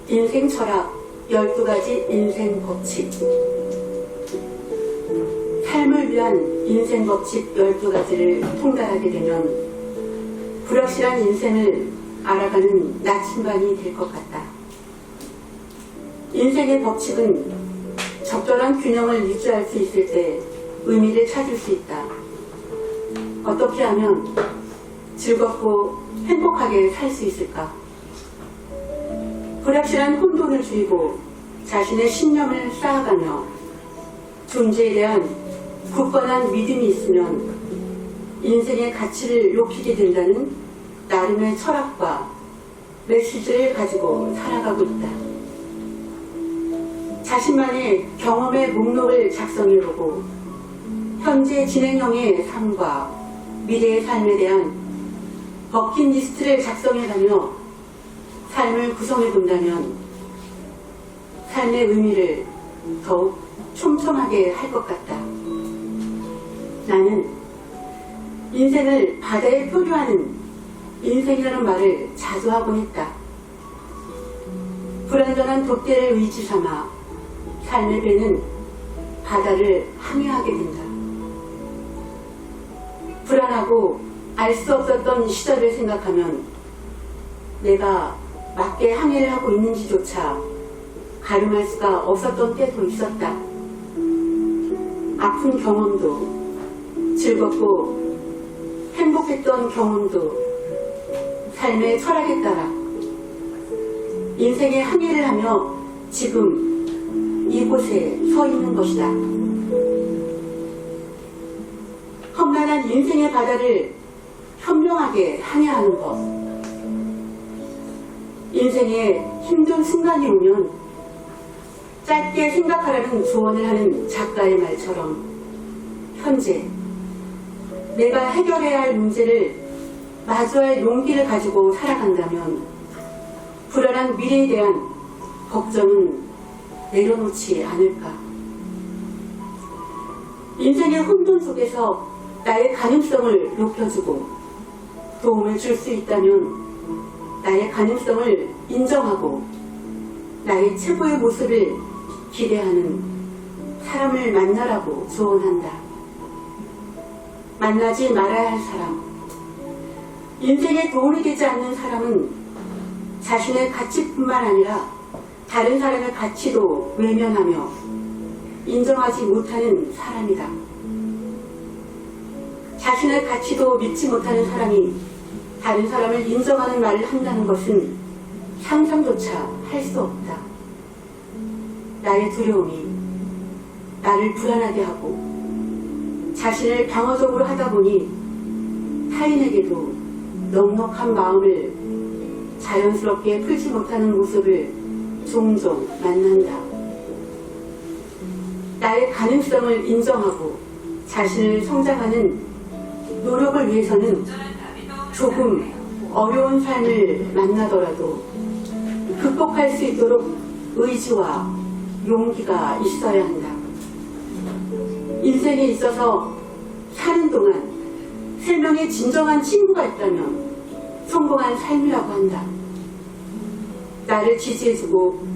인생 철학 12가지 인생 법칙. 삶을 위한 인생 법칙 12가지를 통달하게 되면 불확실한 인생을 알아가는 나침반이 될 것 같다. 인생의 법칙은 적절한 균형을 유지할 수 있을 때 의미를 찾을 수 있다. 어떻게 하면 즐겁고 행복하게 살 수 있을까? 불확실한 혼돈을 줄이고 자신의 신념을 쌓아가며 존재에 대한 굳건한 믿음이 있으면 인생의 가치를 높이게 된다는 나름의 철학과 메시지를 가지고 살아가고 있다. 자신만의 경험의 목록을 작성해보고 현재 진행형의 삶과 미래의 삶에 대한 버킷리스트를 작성해가며 삶을 구성해본다면 삶의 의미를 더욱 촘촘하게 할 것 같다. 나는 인생을 바다에 표류하는 인생이라는 말을 자주 하곤 했다. 불완전한 돛대를 의지 삼아 삶의 배는 바다를 항해하게 된다. 불안하고 알 수 없었던 시절을 생각하면 내가 맞게 항해를 하고 있는지조차 가늠할 수가 없었던 때도 있었다. 아픈 경험도 즐겁고 행복했던 경험도 삶의 철학에 따라 인생의 항해를 하며 지금 이곳에 서 있는 것이다. 험난한 인생의 바다를 현명하게 항해하는 것. 인생에 힘든 순간이 오면 짧게 생각하라는 조언을 하는 작가의 말처럼 현재 내가 해결해야 할 문제를 마주할 용기를 가지고 살아간다면 불안한 미래에 대한 걱정은 내려놓지 않을까. 인생의 혼돈 속에서 나의 가능성을 높여주고 도움을 줄 수 있다면 나의 가능성을 인정하고 나의 최고의 모습을 기대하는 사람을 만나라고 조언한다. 만나지 말아야 할 사람. 인생에 도움이 되지 않는 사람은 자신의 가치뿐만 아니라 다른 사람의 가치도 외면하며 인정하지 못하는 사람이다. 자신의 가치도 믿지 못하는 사람이 다른 사람을 인정하는 말을 한다는 것은 상상조차 할 수 없다. 나의 두려움이 나를 불안하게 하고 자신을 방어적으로 하다 보니 타인에게도 넉넉한 마음을 자연스럽게 풀지 못하는 모습을 종종 만난다. 나의 가능성을 인정하고 자신을 성장하는 노력을 위해서는 조금 어려운 삶을 만나더라도 극복할 수 있도록 의지와 용기가 있어야 한다. 인생에 있어서 사는 동안 3명의 진정한 친구가 있다면 성공한 삶이라고 한다. 나를 지지해주고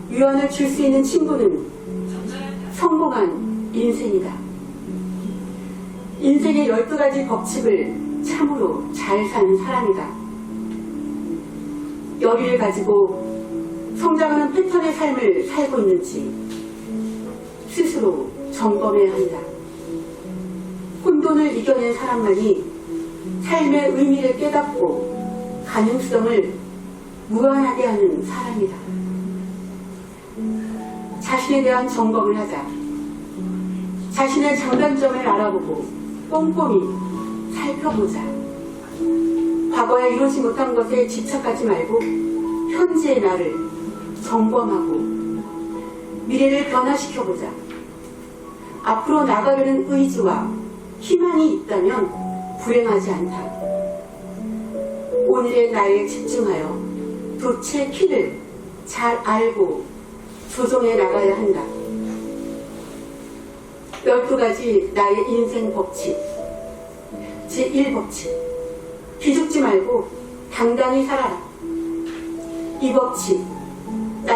위안을 줄 수 있는 친구는 성공한 인생이다. 인생의 12가지 법칙을 참으로 잘 사는 사람이다. 열의를 가지고 성장하는 패턴의 삶을 살고 있는지 스스로 점검해야 한다. 혼돈을 이겨낸 사람만이 삶의 의미를 깨닫고 가능성을 무한하게 하는 사람이다. 자신에 대한 점검을 하자. 자신의 장단점을 알아보고 꼼꼼히 살펴보자. 과거에 이루지 못한 것에 집착하지 말고 현재의 나를 점검하고 미래를 변화시켜보자. 앞으로 나가려는 의지와 희망이 있다면 불행하지 않다. 오늘의 나에 집중하여 도체 키를 잘 알고 조정해 나가야 한다. 12가지 나의 인생 법칙. 제1법칙. 기죽지 말고 당당히 살아라. 이 법칙.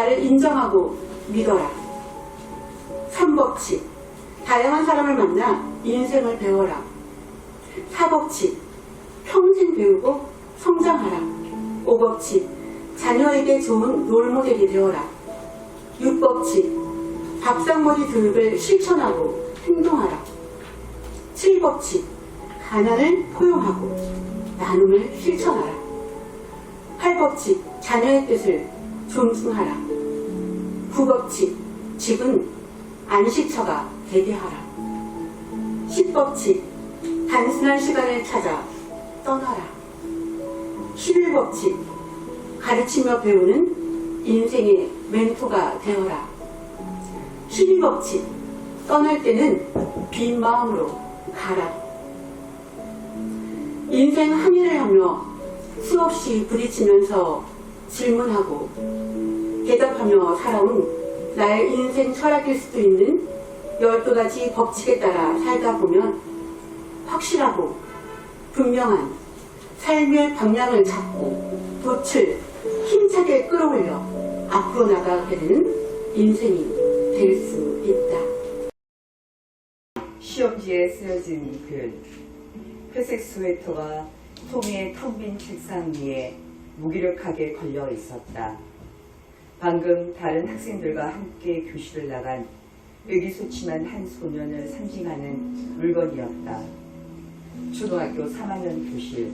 나를 인정하고 믿어라. 3법칙. 다양한 사람을 만나 인생을 배워라. 4법칙. 평생 배우고 성장하라. 5법칙. 자녀에게 좋은 롤모델이 되어라. 6법칙. 밥상머리 교육을 실천하고 행동하라. 7법칙. 가난을 포용하고 나눔을 실천하라. 8법칙. 자녀의 뜻을 존중하라. 9법칙. 집은 안식처가 되게 하라. 10법칙. 단순한 시간을 찾아 떠나라. 11법칙. 가르치며 배우는 인생의 멘토가 되어라. 12법칙. 떠날 때는 빈 마음으로 가라. 인생 항해를 하며 수없이 부딪히면서 질문하고 대답하며 살아온 나의 인생 철학일 수도 있는 12가지 법칙에 따라 살다 보면 확실하고 분명한 삶의 방향을 잡고 돛을 힘차게 끌어올려 앞으로 나가게 되는 인생이 될 수 있다. 시험지에 쓰여진 글. 회색 스웨터가 토미의 텅 빈 책상 위에 무기력하게 걸려 있었다. 방금 다른 학생들과 함께 교실을 나간 의기소침한 한 소년을 상징하는 물건이었다. 초등학교 3학년 교실.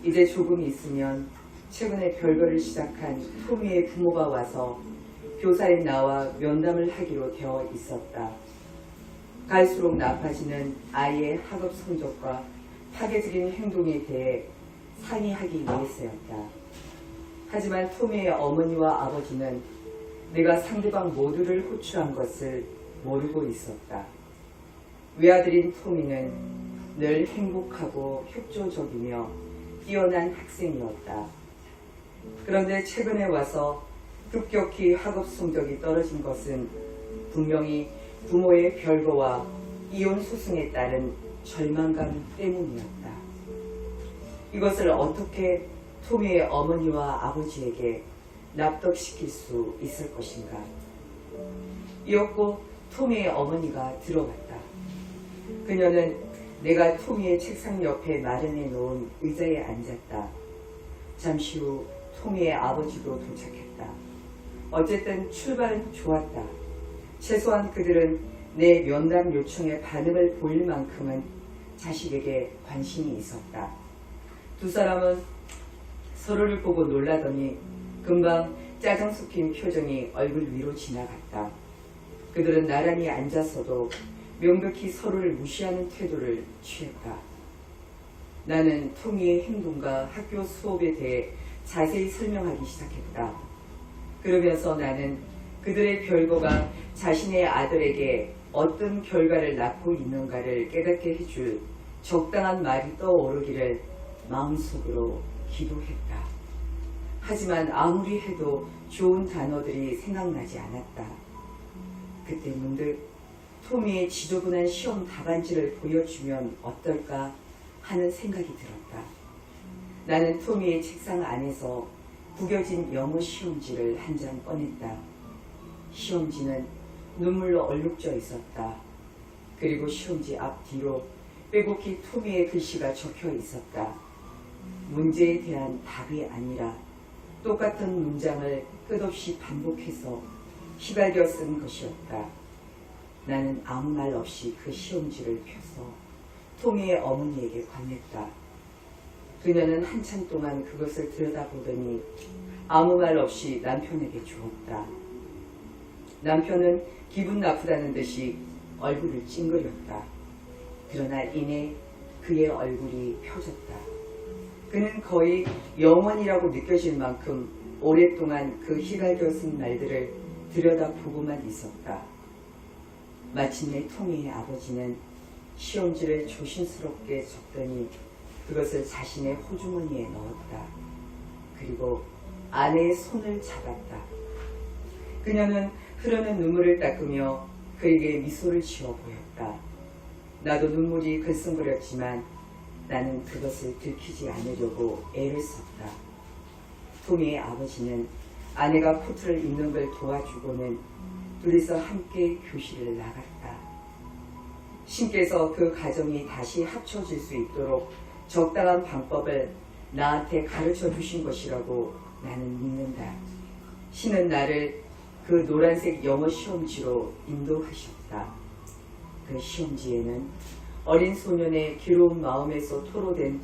이제 조금 있으면 최근에 별거를 시작한 토미의 부모가 와서 교사인 나와 면담을 하기로 되어 있었다. 갈수록 나빠지는 아이의 학업 성적과 파괴적인 행동에 대해 상의하기 위해서였다. 하지만 토미의 어머니와 아버지는 내가 상대방 모두를 호출한 것을 모르고 있었다. 외아들인 토미는 늘 행복하고 협조적이며 뛰어난 학생이었다. 그런데 최근에 와서 급격히 학업 성적이 떨어진 것은 분명히 부모의 별거와 이혼 소송에 따른 절망감 때문이었다. 이것을 어떻게 토미의 어머니와 아버지에게 납득시킬 수 있을 것인가. 이었고 토미의 어머니가 들어왔다. 그녀는 내가 토미의 책상 옆에 마련해 놓은 의자에 앉았다. 잠시 후 토미의 아버지도 도착했다. 어쨌든 출발은 좋았다. 최소한 그들은 내 면담 요청에 반응을 보일 만큼은 자식에게 관심이 있었다. 두 사람은 서로를 보고 놀라더니 금방 짜증 섞인 표정이 얼굴 위로 지나갔다. 그들은 나란히 앉아서도 명백히 서로를 무시하는 태도를 취했다. 나는 토미의 행동과 학교 수업에 대해 자세히 설명하기 시작했다. 그러면서 나는 그들의 별거가 자신의 아들에게 어떤 결과를 낳고 있는가를 깨닫게 해줄 적당한 말이 떠오르기를 마음속으로 기도했다. 하지만 아무리 해도 좋은 단어들이 생각나지 않았다. 그때 문득 토미의 지저분한 시험 답안지를 보여주면 어떨까 하는 생각이 들었다. 나는 토미의 책상 안에서 구겨진 영어 시험지를 한 장 꺼냈다. 시험지는 눈물로 얼룩져 있었다. 그리고 시험지 앞뒤로 빼곡히 토미의 글씨가 적혀 있었다. 문제에 대한 답이 아니라 똑같은 문장을 끝없이 반복해서 휘갈겨 쓴 것이었다. 나는 아무 말 없이 그 시험지를 펴서 토미의 어머니에게 건넸다. 그녀는 한참 동안 그것을 들여다보더니 아무 말 없이 남편에게 주었다. 남편은 기분 나쁘다는 듯이 얼굴을 찡그렸다. 그러나 이내 그의 얼굴이 펴졌다. 그는 거의 영원이라고 느껴질 만큼 오랫동안 그 휘갈겨 쓴 말들을 들여다보고만 있었다. 마침내 토미의 아버지는 시험지를 조심스럽게 적더니 그것을 자신의 호주머니에 넣었다. 그리고 아내의 손을 잡았다. 그녀는 흐르는 눈물을 닦으며 그에게 미소를 지어 보였다. 나도 눈물이 글썽거렸지만 나는 그것을 들키지 않으려고 애를 썼다. 토미의 아버지는 아내가 코트를 입는 걸 도와주고는 둘이서 함께 교실을 나갔다. 신께서 그 가정이 다시 합쳐질 수 있도록 적당한 방법을 나한테 가르쳐 주신 것이라고 나는 믿는다. 신은 나를 그 노란색 영어 시험지로 인도하셨다. 그 시험지에는 어린 소년의 괴로운 마음에서 토로된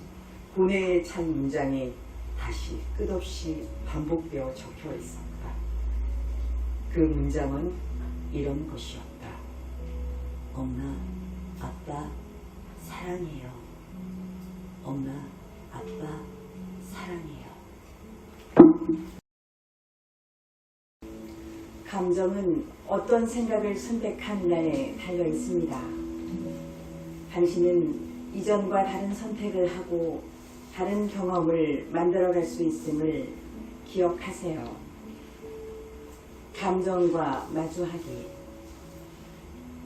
고뇌에 찬 문장이 다시 끝없이 반복되어 적혀 있었다. 그 문장은 이런 것이었다. 엄마, 아빠, 사랑해요. 엄마, 아빠, 사랑해요. 감정은 어떤 생각을 선택하느냐에 달려 있습니다. 당신은 이전과 다른 선택을 하고 다른 경험을 만들어갈 수 있음을 기억하세요. 감정과 마주하기.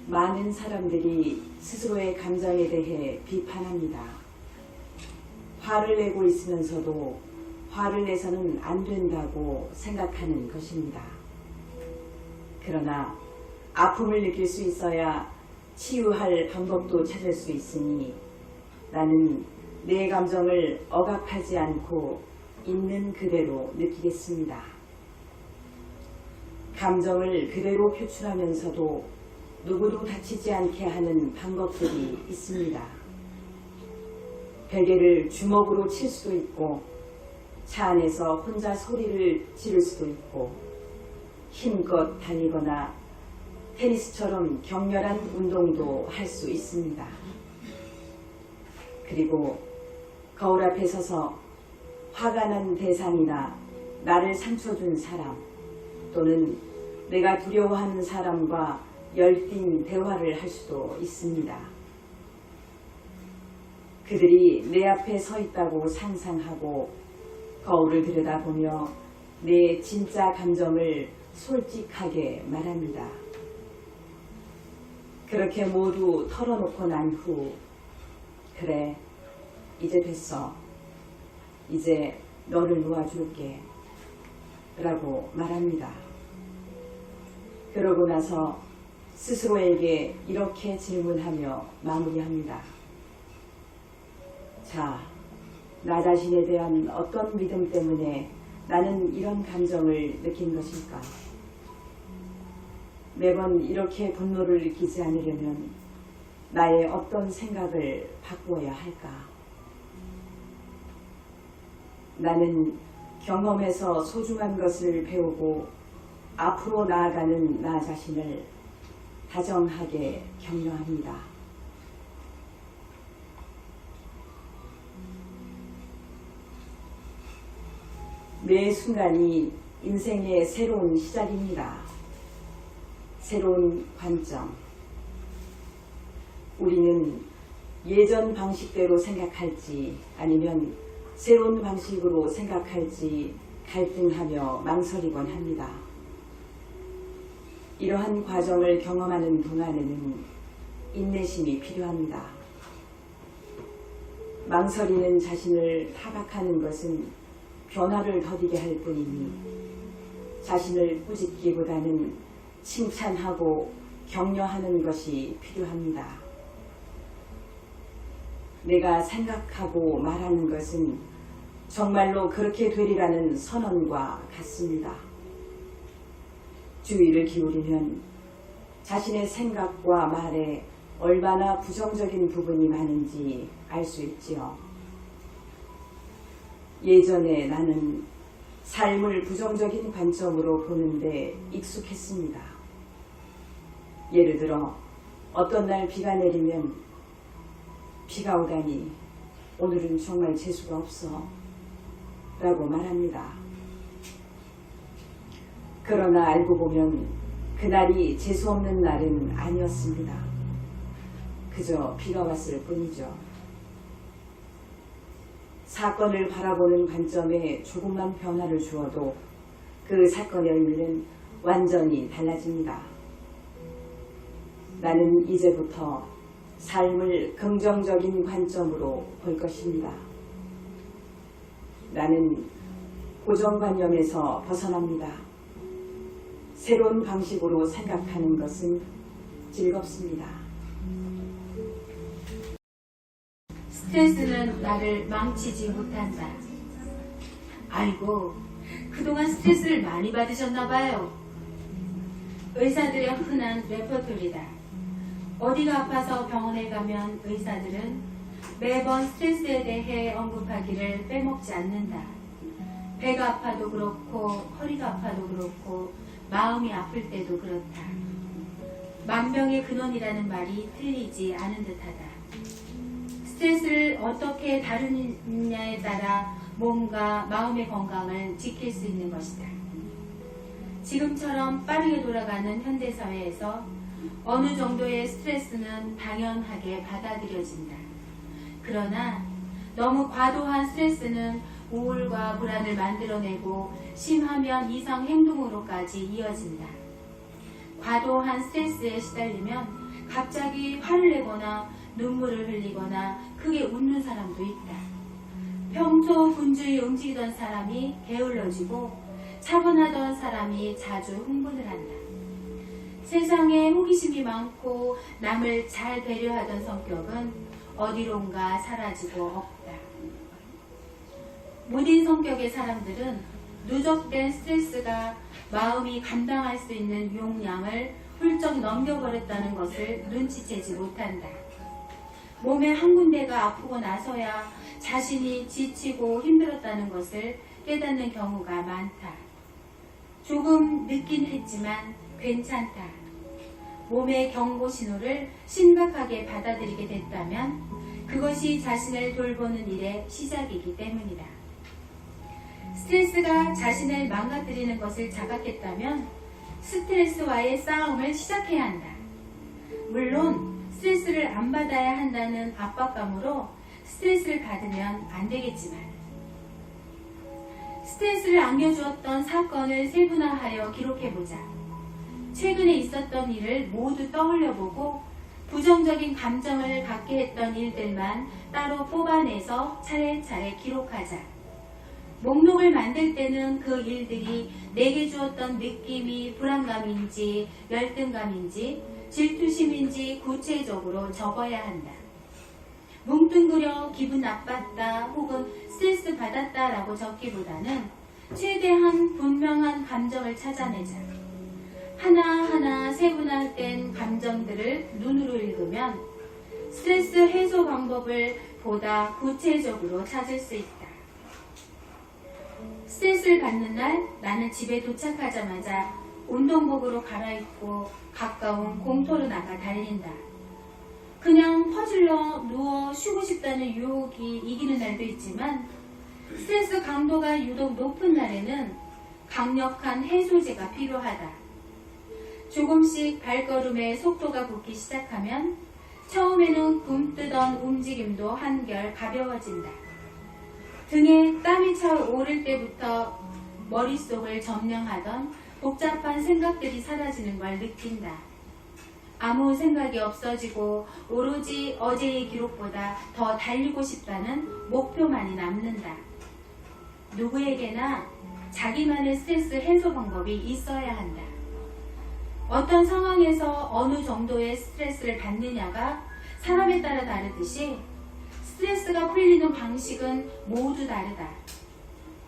많은 사람들이 스스로의 감정에 대해 비판합니다. 화를 내고 있으면서도 화를 내서는 안 된다고 생각하는 것입니다. 그러나 아픔을 느낄 수 있어야 치유할 방법도 찾을 수 있으니 나는 내 감정을 억압하지 않고 있는 그대로 느끼겠습니다. 감정을 그대로 표출하면서도 누구도 다치지 않게 하는 방법들이 있습니다. 베개를 주먹으로 칠 수도 있고 차 안에서 혼자 소리를 지를 수도 있고 힘껏 달리거나 테니스처럼 격렬한 운동도 할 수 있습니다. 그리고 거울 앞에 서서 화가 난 대상이나 나를 상처 준 사람 또는 내가 두려워하는 사람과 열띤 대화를 할 수도 있습니다. 그들이 내 앞에 서 있다고 상상하고 거울을 들여다보며 내 진짜 감정을 솔직하게 말합니다. 그렇게 모두 털어놓고 난 후 그래, 이제 됐어. 이제 너를 놓아줄게 라고 말합니다. 그러고 나서 스스로에게 이렇게 질문하며 마무리합니다. 자, 나 자신에 대한 어떤 믿음 때문에 나는 이런 감정을 느낀 것일까? 매번 이렇게 분노를 느끼지 않으려면 나의 어떤 생각을 바꾸어야 할까? 나는 경험에서 소중한 것을 배우고 앞으로 나아가는 나 자신을 다정하게 격려합니다. 매 순간이 인생의 새로운 시작입니다. 새로운 관점. 우리는 예전 방식대로 생각할지 아니면 새로운 방식으로 생각할지 갈등하며 망설이곤 합니다. 이러한 과정을 경험하는 동안에는 인내심이 필요합니다. 망설이는 자신을 타박하는 것은 변화를 더디게 할 뿐이니 자신을 꾸짖기보다는 칭찬하고 격려하는 것이 필요합니다. 내가 생각하고 말하는 것은 정말로 그렇게 되리라는 선언과 같습니다. 주의를 기울이면 자신의 생각과 말에 얼마나 부정적인 부분이 많은지 알 수 있지요. 예전에 나는 삶을 부정적인 관점으로 보는데 익숙했습니다. 예를 들어 어떤 날 비가 내리면 비가 오다니 오늘은 정말 재수가 없어 라고 말합니다. 그러나 알고 보면 그날이 재수없는 날은 아니었습니다. 그저 비가 왔을 뿐이죠. 사건을 바라보는 관점에 조금만 변화를 주어도 그 사건의 의미는 완전히 달라집니다. 나는 이제부터 삶을 긍정적인 관점으로 볼 것입니다. 나는 고정관념에서 벗어납니다. 새로운 방식으로 생각하는 것은 즐겁습니다. 스트레스는 나를 망치지 못한다. 아이고, 그동안 스트레스를 많이 받으셨나봐요. 의사들의 흔한 레퍼토리다. 어디가 아파서 병원에 가면 의사들은 매번 스트레스에 대해 언급하기를 빼먹지 않는다. 배가 아파도 그렇고 허리가 아파도 그렇고 마음이 아플 때도 그렇다. 만병의 근원이라는 말이 틀리지 않은 듯하다. 스트레스를 어떻게 다루느냐에 따라 몸과 마음의 건강을 지킬 수 있는 것이다. 지금처럼 빠르게 돌아가는 현대사회에서 어느 정도의 스트레스는 당연하게 받아들여진다. 그러나 너무 과도한 스트레스는 우울과 불안을 만들어내고 심하면 이상 행동으로까지 이어진다. 과도한 스트레스에 시달리면 갑자기 화를 내거나 눈물을 흘리거나 크게 웃는 사람도 있다. 평소 분주히 움직이던 사람이 게을러지고 차분하던 사람이 자주 흥분을 한다. 세상에 호기심이 많고 남을 잘 배려하던 성격은 어디론가 사라지고 없다. 무딘 성격의 사람들은 누적된 스트레스가 마음이 감당할 수 있는 용량을 훌쩍 넘겨버렸다는 것을 눈치채지 못한다. 몸의 한 군데가 아프고 나서야 자신이 지치고 힘들었다는 것을 깨닫는 경우가 많다. 조금 늦긴 했지만 괜찮다. 몸의 경고 신호를 심각하게 받아들이게 됐다면 그것이 자신을 돌보는 일의 시작이기 때문이다. 스트레스가 자신을 망가뜨리는 것을 자각했다면 스트레스와의 싸움을 시작해야 한다. 물론 스트레스를 안 받아야 한다는 압박감으로 스트레스를 받으면 안 되겠지만 스트레스를 안겨주었던 사건을 세분화하여 기록해보자. 최근에 있었던 일을 모두 떠올려보고 부정적인 감정을 갖게 했던 일들만 따로 뽑아내서 차례차례 기록하자. 목록을 만들 때는 그 일들이 내게 주었던 느낌이 불안감인지 열등감인지 질투심인지 구체적으로 적어야 한다. 뭉뚱그려 기분 나빴다 혹은 스트레스 받았다 라고 적기보다는 최대한 분명한 감정을 찾아내자. 하나하나 세분화된 감정들을 눈으로 읽으면 스트레스 해소 방법을 보다 구체적으로 찾을 수 있다. 스트레스를 받는 날 나는 집에 도착하자마자 운동복으로 갈아입고 가까운 공터로 나가 달린다. 그냥 퍼질러 누워 쉬고 싶다는 유혹이 이기는 날도 있지만 스트레스 강도가 유독 높은 날에는 강력한 해소제가 필요하다. 조금씩 발걸음의 속도가 붙기 시작하면 처음에는 굼뜨던 움직임도 한결 가벼워진다. 등에 땀이 차오를 때부터 머릿속을 점령하던 복잡한 생각들이 사라지는 걸 느낀다. 아무 생각이 없어지고 오로지 어제의 기록보다 더 달리고 싶다는 목표만이 남는다. 누구에게나 자기만의 스트레스 해소 방법이 있어야 한다. 어떤 상황에서 어느 정도의 스트레스를 받느냐가 사람에 따라 다르듯이 스트레스가 풀리는 방식은 모두 다르다.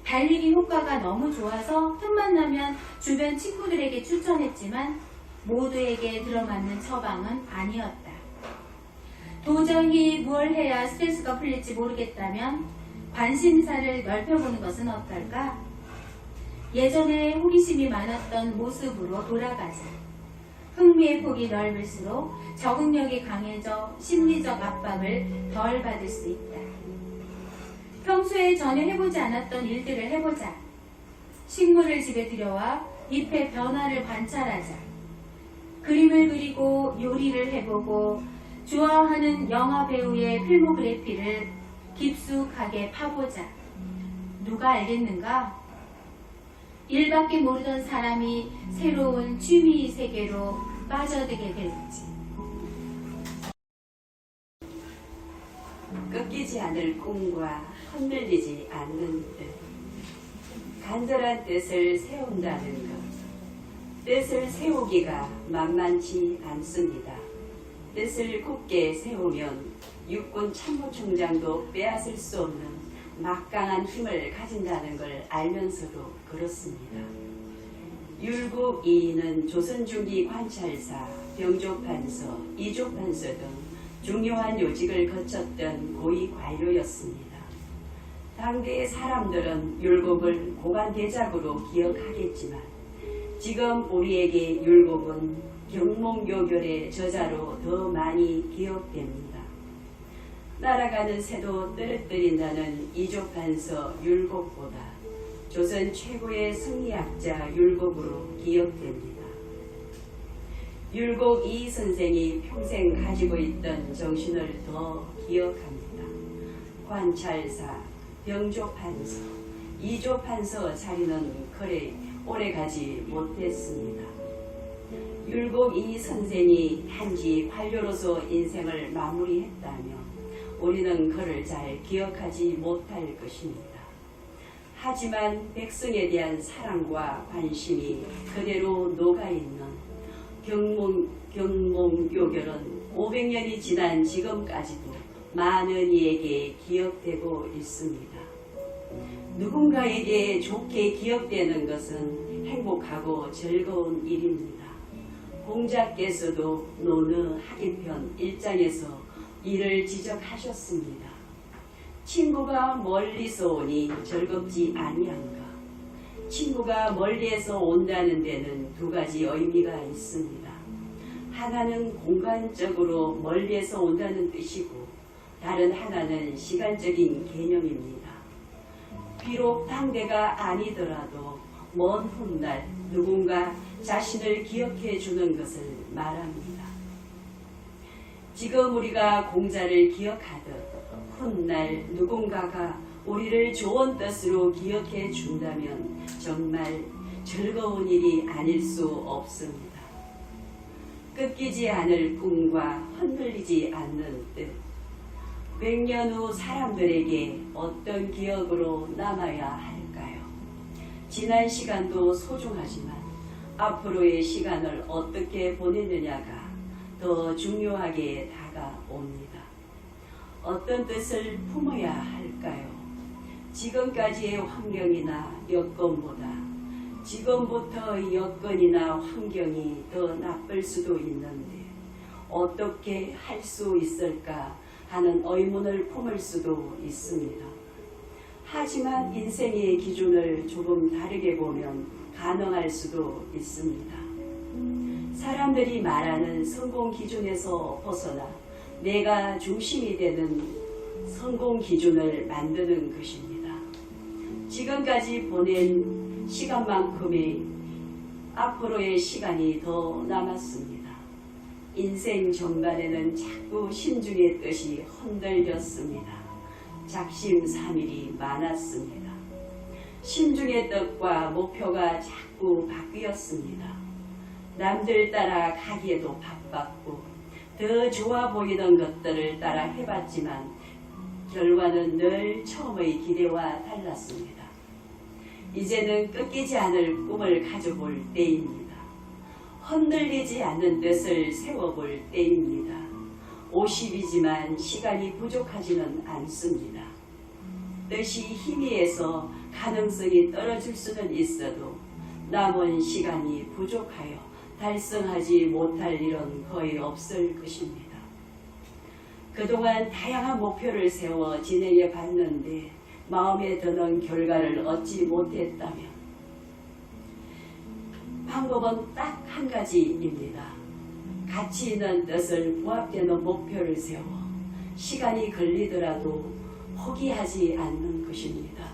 달리기 효과가 너무 좋아서 틈만 나면 주변 친구들에게 추천했지만 모두에게 들어맞는 처방은 아니었다. 도저히 뭘 해야 스트레스가 풀릴지 모르겠다면 관심사를 넓혀보는 것은 어떨까? 예전에 호기심이 많았던 모습으로 돌아가자. 흥미의 폭이 넓을수록 적응력이 강해져 심리적 압박을 덜 받을 수 있다. 평소에 전혀 해보지 않았던 일들을 해보자. 식물을 집에 들여와 잎의 변화를 관찰하자. 그림을 그리고 요리를 해보고 좋아하는 영화 배우의 필모그래피를 깊숙하게 파보자. 누가 알겠는가? 일밖에 모르던 사람이 새로운 취미 세계로 빠져들게 될지. 꺾이지 않을 꿈과 흔들리지 않는 뜻. 간절한 뜻을 세운다는 것. 뜻을 세우기가 만만치 않습니다. 뜻을 굳게 세우면 육군 참모총장도 빼앗을 수 없는 막강한 힘을 가진다는 걸 알면서도 그렇습니다. 율곡 2인은 조선중기 관찰사, 병조판서, 이조판서 등 중요한 요직을 거쳤던 고위 관료였습니다. 당대의 사람들은 율곡을 고관대작으로 기억하겠지만 지금 우리에게 율곡은 경몽요결의 저자로 더 많이 기억됩니다. 날아가는 새도 떨어뜨린다는 이조판서 율곡보다 조선 최고의 승리학자 율곡으로 기억됩니다. 율곡 이 선생이 평생 가지고 있던 정신을 더 기억합니다. 관찰사, 병조판서, 이조판서 자리는 그리 오래가지 못했습니다. 율곡 이 선생이 단지 관료로서 인생을 마무리했다면 우리는 그를 잘 기억하지 못할 것입니다. 하지만 백성에 대한 사랑과 관심이 그대로 녹아있는 경몽요결은 500년이 지난 지금까지도 많은 이에게 기억되고 있습니다. 누군가에게 좋게 기억되는 것은 행복하고 즐거운 일입니다. 공자께서도 논어 하기편 1장에서 이를 지적하셨습니다. 친구가 멀리서 오니 즐겁지 아니한가. 친구가 멀리에서 온다는 데는 두 가지 의미가 있습니다. 하나는 공간적으로 멀리에서 온다는 뜻이고 다른 하나는 시간적인 개념입니다. 비록 당대가 아니더라도 먼 훗날 누군가 자신을 기억해 주는 것을 말합니다. 지금 우리가 공자를 기억하듯 훗날 누군가가 우리를 좋은 뜻으로 기억해 준다면 정말 즐거운 일이 아닐 수 없습니다. 끊기지 않을 꿈과 흔들리지 않는 뜻. 100년 후 사람들에게 어떤 기억으로 남아야 할까요? 지난 시간도 소중하지만 앞으로의 시간을 어떻게 보내느냐가 더 중요하게 다가옵니다. 어떤 뜻을 품어야 할까요? 지금까지의 환경이나 여건보다 지금부터 여건이나 환경이 더 나쁠 수도 있는데 어떻게 할 수 있을까 하는 의문을 품을 수도 있습니다. 하지만 인생의 기준을 조금 다르게 보면 가능할 수도 있습니다. 사람들이 말하는 성공 기준에서 벗어나 내가 중심이 되는 성공 기준을 만드는 것입니다. 지금까지 보낸 시간만큼의 앞으로의 시간이 더 남았습니다. 인생 전반에는 자꾸 신중의 뜻이 흔들렸습니다. 작심삼일이 많았습니다. 신중의 뜻과 목표가 자꾸 바뀌었습니다. 남들 따라 가기에도 바빴고 더 좋아 보이던 것들을 따라 해봤지만 결과는 늘 처음의 기대와 달랐습니다. 이제는 끊기지 않을 꿈을 가져볼 때입니다. 흔들리지 않는 뜻을 세워볼 때입니다. 50이지만 시간이 부족하지는 않습니다. 뜻이 희미해서 가능성이 떨어질 수는 있어도 남은 시간이 부족하여 달성하지 못할 일은 거의 없을 것입니다. 그동안 다양한 목표를 세워 진행해 봤는데 마음에 드는 결과를 얻지 못했다면 방법은 딱 한 가지입니다. 가치 있는 뜻을 부합되는 목표를 세워 시간이 걸리더라도 포기하지 않는 것입니다.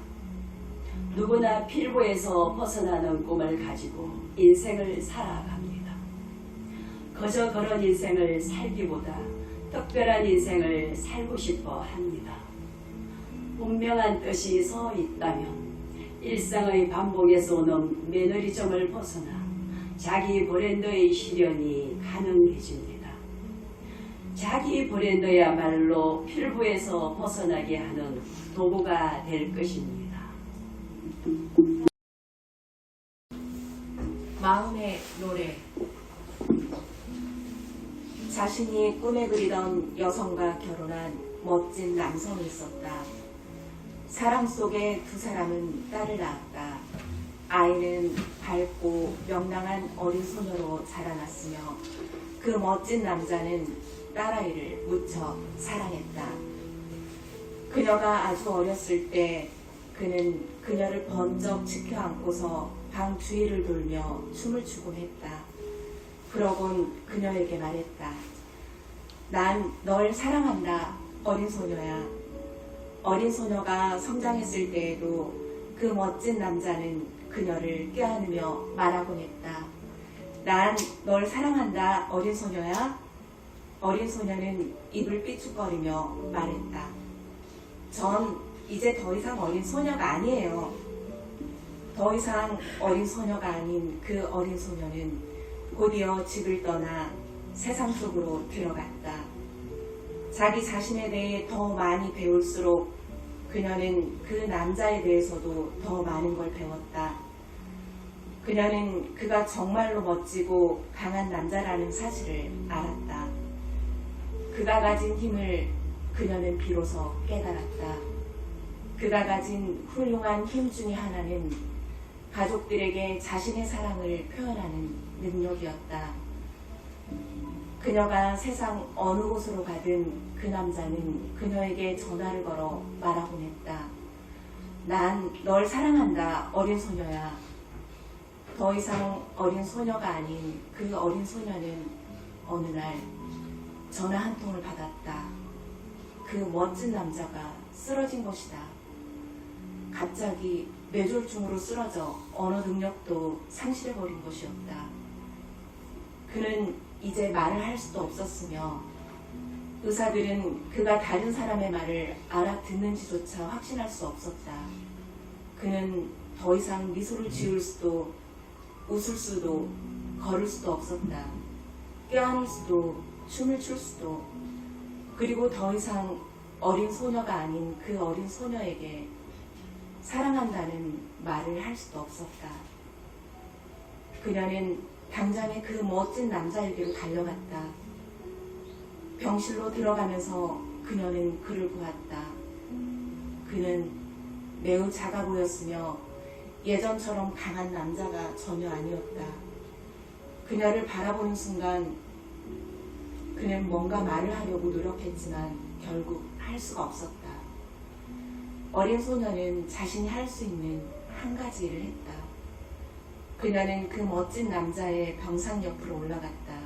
누구나 필부에서 벗어나는 꿈을 가지고 인생을 살아갑니다. 그저 그런 인생을 살기보다 특별한 인생을 살고 싶어 합니다. 분명한 뜻이 서 있다면 일상의 반복에서 오는 매너리즘을 벗어나 자기 브랜드의 실현이 가능해집니다. 자기 브랜드야말로 필부에서 벗어나게 하는 도구가 될 것입니다. 자신이 꿈에 그리던 여성과 결혼한 멋진 남성이 있었다. 사랑 속에 두 사람은 딸을 낳았다. 아이는 밝고 명랑한 어린 소녀로 자라났으며 그 멋진 남자는 딸아이를 무척 사랑했다. 그녀가 아주 어렸을 때 그는 그녀를 번쩍 지켜 안고서 방 주위를 돌며 춤을 추곤 했다. 그러곤 그녀에게 말했다. 난 널 사랑한다, 어린 소녀야. 어린 소녀가 성장했을 때에도 그 멋진 남자는 그녀를 껴안으며 말하곤 했다. 난 널 사랑한다, 어린 소녀야. 어린 소녀는 입을 삐죽거리며 말했다. 전 이제 더 이상 어린 소녀가 아니에요. 더 이상 어린 소녀가 아닌 그 어린 소녀는 곧이어 집을 떠나 세상 속으로 들어갔다. 자기 자신에 대해 더 많이 배울수록 그녀는 그 남자에 대해서도 더 많은 걸 배웠다. 그녀는 그가 정말로 멋지고 강한 남자라는 사실을 알았다. 그가 가진 힘을 그녀는 비로소 깨달았다. 그가 가진 훌륭한 힘 중에 하나는 가족들에게 자신의 사랑을 표현하는 능력이었다. 그녀가 세상 어느 곳으로 가든 그 남자는 그녀에게 전화를 걸어 말하곤 했다. 난 널 사랑한다, 어린 소녀야. 더 이상 어린 소녀가 아닌 그 어린 소녀는 어느 날 전화 한 통을 받았다. 그 멋진 남자가 쓰러진 것이다. 갑자기 뇌졸중으로 쓰러져 언어 능력도 상실해버린 것이었다. 그는 이제 말을 할 수도 없었으며 의사들은 그가 다른 사람의 말을 알아듣는지조차 확신할 수 없었다. 그는 더 이상 미소를 지을 수도 웃을 수도 걸을 수도 없었다. 껴안을 수도 춤을 출 수도 그리고 더 이상 어린 소녀가 아닌 그 어린 소녀에게 사랑한다는 말을 할 수도 없었다. 그녀는 당장에 그 멋진 남자에게로 달려갔다. 병실로 들어가면서 그녀는 그를 보았다. 그는 매우 작아 보였으며 예전처럼 강한 남자가 전혀 아니었다. 그녀를 바라보는 순간 그는 뭔가 말을 하려고 노력했지만 결국 할 수가 없었다. 어린 소녀는 자신이 할 수 있는 한 가지 일을 했다. 그녀는 그 멋진 남자의 병상 옆으로 올라갔다.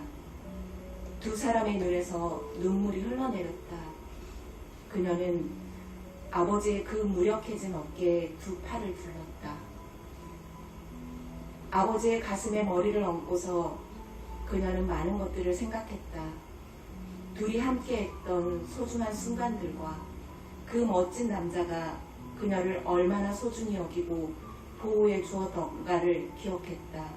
두 사람의 눈에서 눈물이 흘러내렸다. 그녀는 아버지의 그 무력해진 어깨에 두 팔을 둘렀다. 아버지의 가슴에 머리를 얹고서 그녀는 많은 것들을 생각했다. 둘이 함께했던 소중한 순간들과 그 멋진 남자가 그녀를 얼마나 소중히 여기고 보호해 주었던가를 기억했다.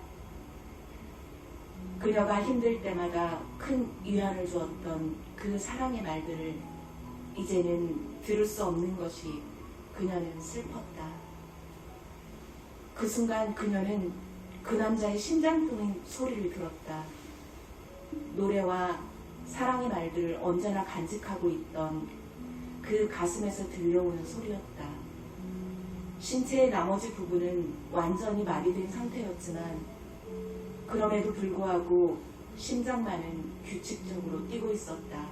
그녀가 힘들 때마다 큰 위안을 주었던 그 사랑의 말들을 이제는 들을 수 없는 것이 그녀는 슬펐다. 그 순간 그녀는 그 남자의 심장 뛰는 소리를 들었다. 노래와 사랑의 말들을 언제나 간직하고 있던 그 가슴에서 들려오는 소리였다. 신체의 나머지 부분은 완전히 마비된 상태였지만 그럼에도 불구하고 심장만은 규칙적으로 뛰고 있었다.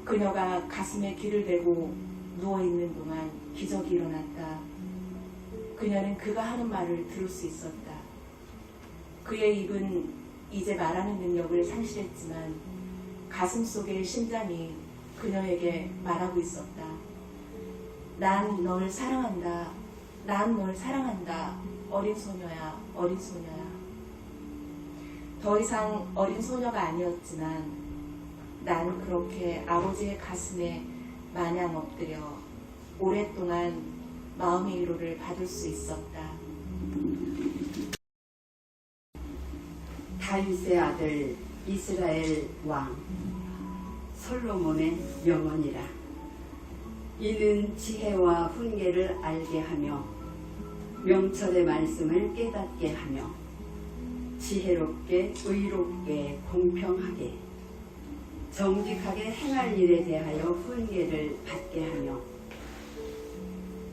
그녀가 가슴에 귀를 대고 누워있는 동안 기적이 일어났다. 그녀는 그가 하는 말을 들을 수 있었다. 그의 입은 이제 말하는 능력을 상실했지만 가슴 속의 심장이 그녀에게 말하고 있었다. 난 널 사랑한다. 난 널 사랑한다. 어린 소녀야, 어린 소녀야. 더 이상 어린 소녀가 아니었지만 난 그렇게 아버지의 가슴에 마냥 엎드려 오랫동안 마음의 위로를 받을 수 있었다. 다윗의 아들 이스라엘 왕 솔로몬의 명언이라. 이는 지혜와 훈계를 알게 하며 명철의 말씀을 깨닫게 하며 지혜롭게 의롭게 공평하게 정직하게 행할 일에 대하여 훈계를 받게 하며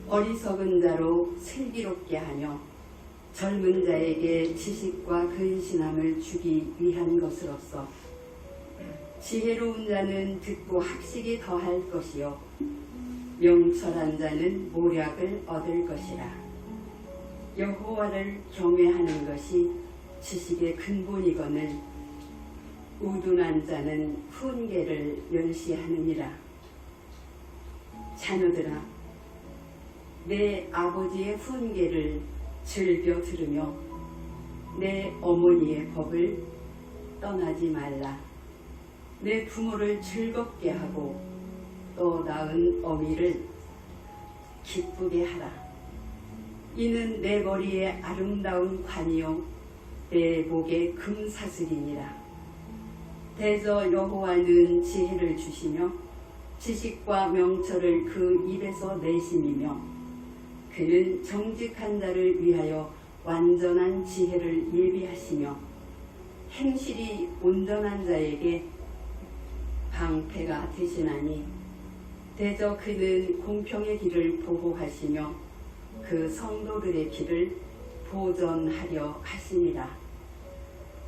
어리석은 자로 슬기롭게 하며 젊은 자에게 지식과 근신함을 주기 위한 것으로서 지혜로운 자는 듣고 학식이 더할 것이요 명철한 자는 모략을 얻을 것이라. 여호와를 경외하는 것이 지식의 근본이거늘 우둔한 자는 훈계를 멸시하느니라. 자녀들아, 내 아버지의 훈계를 즐겨 들으며 내 어머니의 법을 떠나지 말라. 내 부모를 즐겁게 하고 또 낳은 어미를 기쁘게 하라. 이는 내 머리에 아름다운 관이요 내 목에 금사슬이니라. 대저 여호와는 지혜를 주시며 지식과 명철을 그 입에서 내심이며 그는 정직한 자를 위하여 완전한 지혜를 예비하시며 행실이 온전한 자에게 방패가 되시나니 대저 그는 공평의 길을 보호하시며 그 성도들의 길을 보전하려 하시니라.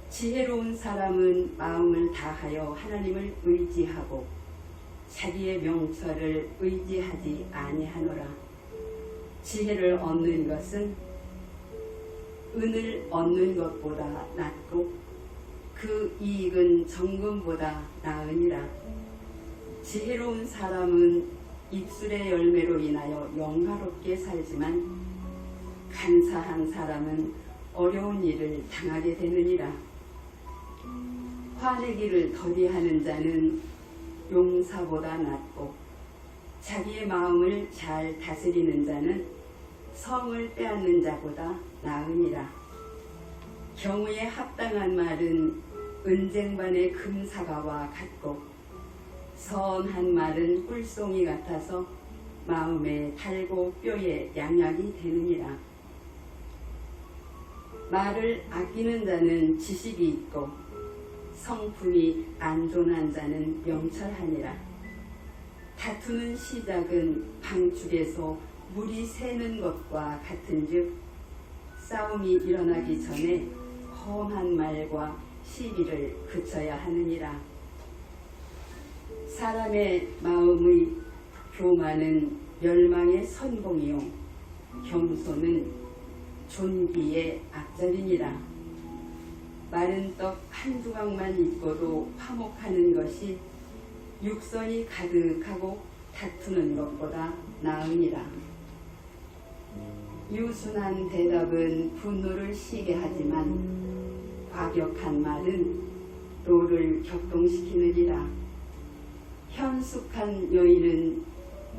지혜로운 사람은 마음을 다하여 하나님을 의지하고 자기의 명철을 의지하지 아니하노라. 지혜를 얻는 것은 은을 얻는 것보다 낫고 그 이익은 정금보다 나으니라. 지혜로운 사람은 입술의 열매로 인하여 영화롭게 살지만 간사한 사람은 어려운 일을 당하게 되느니라. 화내기를 더디하는 자는 용사보다 낫고 자기의 마음을 잘 다스리는 자는 성을 빼앗는 자보다 나으니라. 경우에 합당한 말은 은쟁반의 금사과와 같고 선한 말은 꿀송이 같아서 마음에 달고 뼈에 양약이 되느니라. 말을 아끼는 자는 지식이 있고 성품이 안존한 자는 명철하니라. 다투는 시작은 방축에서 물이 새는 것과 같은즉 싸움이 일어나기 전에 험한 말과 시비를 그쳐야 하느니라. 사람의 마음의 교만은 멸망의 선봉이요 겸손은 존귀의 앞자리니라. 마른 떡 한 조각만 입고도 화목하는 것이 육선이 가득하고 다투는 것보다 나으니라. 유순한 대답은 분노를 시게 하지만 과격한 말은 노를 격동시키느니라. 현숙한 여인은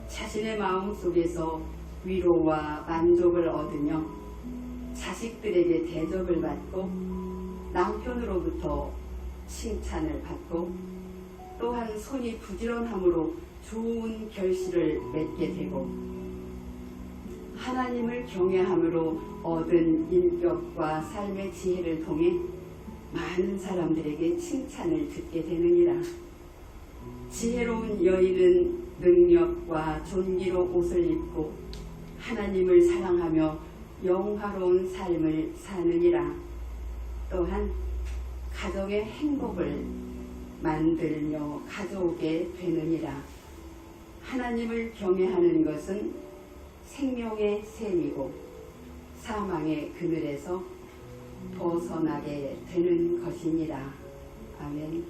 자신의 마음속에서 위로와 만족을 얻으며 자식들에게 대접을 받고 남편으로부터 칭찬을 받고 또한 손이 부지런함으로 좋은 결실을 맺게 되고 하나님을 경외함으로 얻은 인격과 삶의 지혜를 통해 많은 사람들에게 칭찬을 듣게 되느니라. 지혜로운 여인은 능력과 존귀로 옷을 입고 하나님을 사랑하며 영화로운 삶을 사느니라. 또한 가정의 행복을 만들며 가져오게 되느니라. 하나님을 경외하는 것은 생명의 샘이고 사망의 그늘에서 벗어나게 되는 것이니라. 아멘.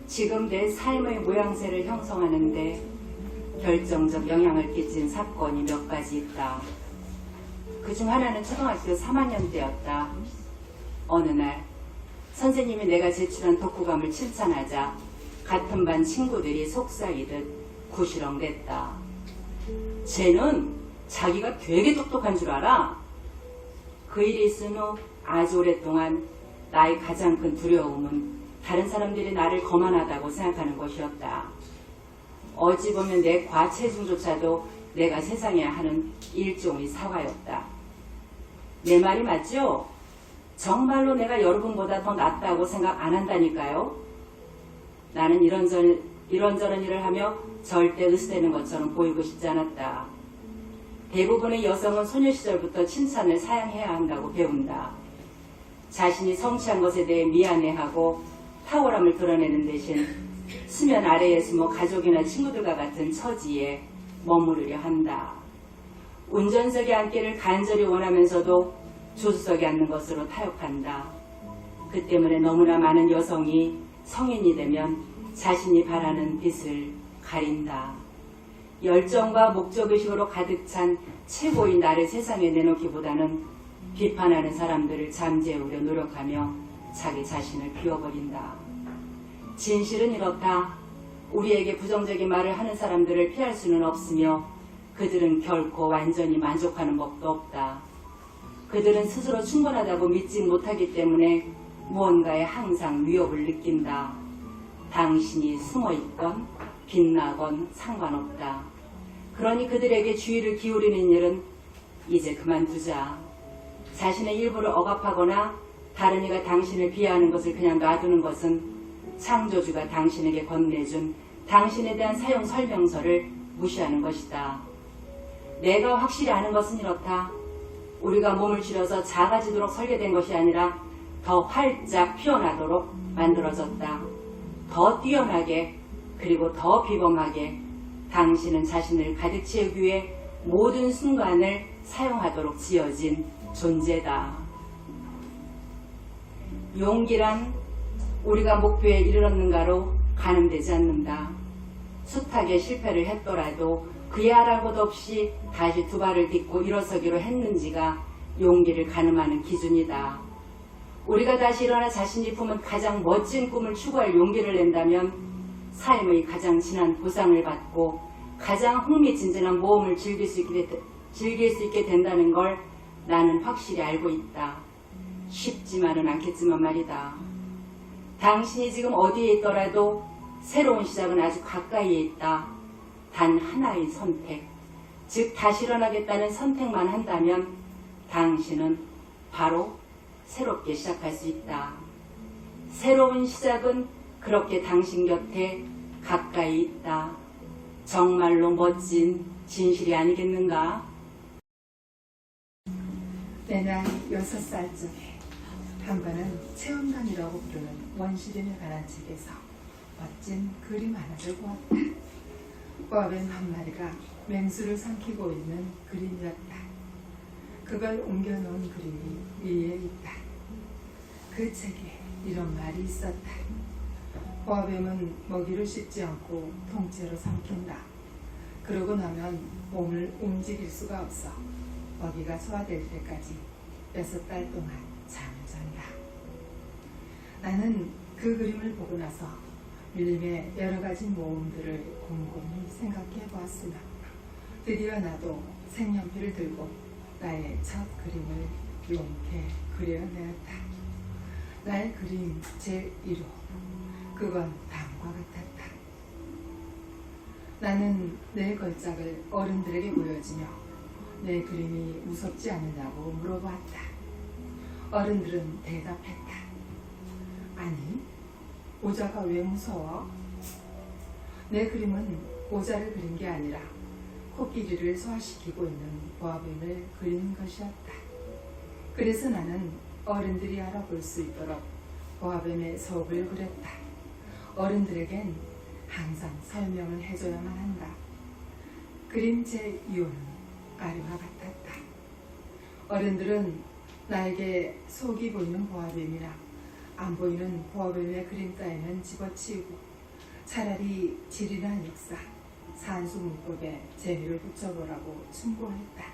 지금 내 삶의 모양새를 형성하는데 결정적 영향을 끼친 사건이 몇 가지 있다. 그중 하나는 초등학교 3학년 때였다. 어느 날 선생님이 내가 제출한 독후감을 칭찬하자 같은 반 친구들이 속삭이듯 구시렁댔다. 쟤는 자기가 되게 똑똑한 줄 알아? 그 일이 있은 후 아주 오랫동안 나의 가장 큰 두려움은 다른 사람들이 나를 거만하다고 생각하는 것이었다. 어찌 보면 내 과체중조차도 내가 세상에 하는 일종의 사과였다. 내 말이 맞죠? 정말로 내가 여러분보다 더 낫다고 생각 안 한다니까요. 나는 이런저런 일을 하며 절대 으스대는 것처럼 보이고 싶지 않았다. 대부분의 여성은 소녀 시절부터 칭찬을 사양해야 한다고 배운다. 자신이 성취한 것에 대해 미안해하고 탁월함을 드러내는 대신 수면 아래에 숨어 가족이나 친구들과 같은 처지에 머무르려 한다. 운전석에 앉기를 간절히 원하면서도 조수석에 앉는 것으로 타협한다. 그 때문에 너무나 많은 여성이 성인이 되면 자신이 바라는 빛을 가린다. 열정과 목적의식으로 가득 찬 최고의 나를 세상에 내놓기보다는 비판하는 사람들을 잠재우려 노력하며 자기 자신을 비워버린다. 진실은 이렇다. 우리에게 부정적인 말을 하는 사람들을 피할 수는 없으며 그들은 결코 완전히 만족하는 법도 없다. 그들은 스스로 충분하다고 믿지 못하기 때문에 무언가에 항상 위협을 느낀다. 당신이 숨어있건 빛나건 상관없다. 그러니 그들에게 주의를 기울이는 일은 이제 그만두자. 자신의 일부를 억압하거나 다른 이가 당신을 비하하는 것을 그냥 놔두는 것은 창조주가 당신에게 건네준 당신에 대한 사용 설명서를 무시하는 것이다. 내가 확실히 아는 것은 이렇다. 우리가 몸을 줄여서 작아지도록 설계된 것이 아니라 더 활짝 피어나도록 만들어졌다. 더 뛰어나게 그리고 더 비범하게 당신은 자신을 가득 채우기 위해 모든 순간을 사용하도록 지어진 존재다. 용기란 우리가 목표에 이르렀는가로 가늠되지 않는다. 숱하게 실패를 했더라도 그의 아랑곳 없이 다시 두 발을 딛고 일어서기로 했는지가 용기를 가늠하는 기준이다. 우리가 다시 일어나 자신이 품은 가장 멋진 꿈을 추구할 용기를 낸다면 삶의 가장 진한 보상을 받고 가장 흥미진진한 모험을 즐길 수 있게 된다는 걸 나는 확실히 알고 있다. 쉽지만은 않겠지만 말이다. 당신이 지금 어디에 있더라도 새로운 시작은 아주 가까이에 있다. 단 하나의 선택, 즉 다시 일어나겠다는 선택만 한다면 당신은 바로 새롭게 시작할 수 있다. 새로운 시작은 그렇게 당신 곁에 가까이 있다. 정말로 멋진 진실이 아니겠는가? 내 나이 6살쯤에 한 번은 체험관이라고 부르는 원시림에 관한 책에서 멋진 그림 하나를 보았다. 꽈뱀 한 마리가 맹수를 삼키고 있는 그림이었다. 그걸 옮겨놓은 그림이 위에 있다. 그 책에 이런 말이 있었다. 꽈뱀은 먹이를 씹지 않고 통째로 삼킨다. 그러고 나면 몸을 움직일 수가 없어 먹이가 소화될 때까지 6달 동안 잠을 잔다. 나는 그 그림을 보고 나서 밀림의 여러 가지 모험들을 곰곰이 생각해 보았으나 드디어 나도 색연필을 들고 나의 첫 그림을 용케 그려내었다. 나의 그림 제1호, 그건 다음과 같았다. 나는 내 걸작을 어른들에게 보여주며 내 그림이 무섭지 않느냐고 물어보았다. 어른들은 대답했다. 아니, 오자가 왜 무서워? 내 그림은 오자를 그린 게 아니라 코끼리를 소화시키고 있는 보아뱀을 그린 것이었다. 그래서 나는 어른들이 알아볼 수 있도록 보아뱀의 속을 그렸다. 어른들에겐 항상 설명을 해줘야만 한다. 그림 제2호는 아래와 같았다. 어른들은 나에게 속이 보이는 보아뱀이나 안 보이는 보아뱀의 그림 따위는 집어치우고 차라리 지리란 역사, 산수 문법에 재미를 붙여보라고 충고했다.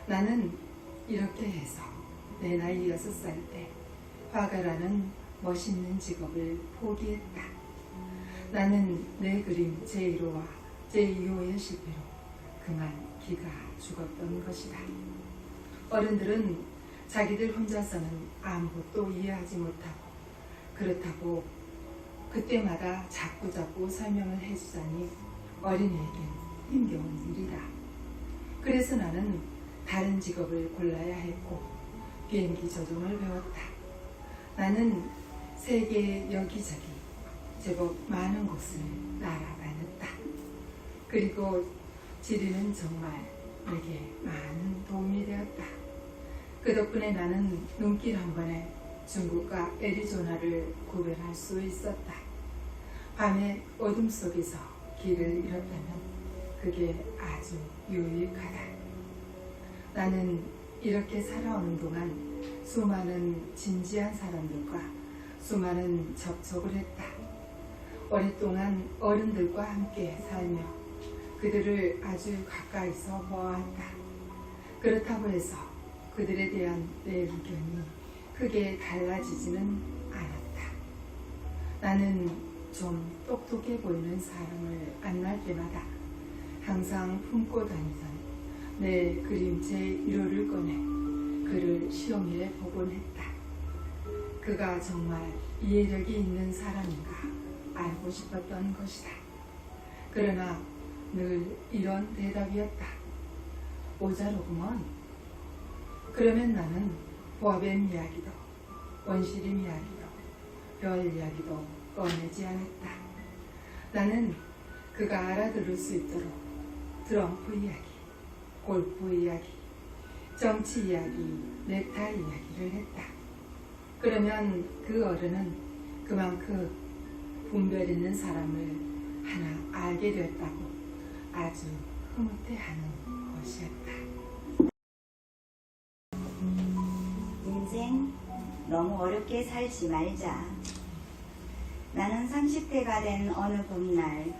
나는 이렇게 해서 내 나이 6살 때 화가라는 멋있는 직업을 포기했다. 나는 내 그림 제1호와 제2호의 실패로 그만 기가 죽었던 것이다. 어른들은 자기들 혼자서는 아무것도 이해하지 못하고 그렇다고 그때마다 자꾸자꾸 설명을 해주자니 어린이에겐 힘겨운 일이다. 그래서 나는 다른 직업을 골라야 했고 비행기 조종을 배웠다. 나는 세계 여기저기 제법 많은 곳을 날아다녔다. 그리고 지리는 정말 내게 많은 도움이 되었다. 그 덕분에 나는 눈길 한 번에 중국과 애리조나를 구별할 수 있었다. 밤의 어둠 속에서 길을 잃었다면 그게 아주 유익하다. 나는 이렇게 살아오는 동안 수많은 진지한 사람들과 수많은 접촉을 했다. 오랫동안 어른들과 함께 살며 그들을 아주 가까이서 보아왔다. 그렇다고 해서 그들에 대한 내 의견이 크게 달라지지는 않았다. 나는 좀 똑똑해 보이는 사람을 만날 때마다 항상 품고 다니던 내 그림체 1호를 꺼내 그를 시험해 보곤 했다. 그가 정말 이해력이 있는 사람인가 알고 싶었던 것이다. 그러나 늘 이런 대답이었다. 모자로구먼. 그러면 나는 보아뱀 이야기도 원시림 이야기도 별 이야기도 꺼내지 않았다. 나는 그가 알아들을 수 있도록 트럼프 이야기, 골프 이야기, 정치 이야기, 넥타이 이야기를 했다. 그러면 그 어른은 그만큼 분별 있는 사람을 하나 알게 되었다고 아주 흐뭇해하는 것이었다. 인생 너무 어렵게 살지 말자. 나는 30대가 된 어느 봄날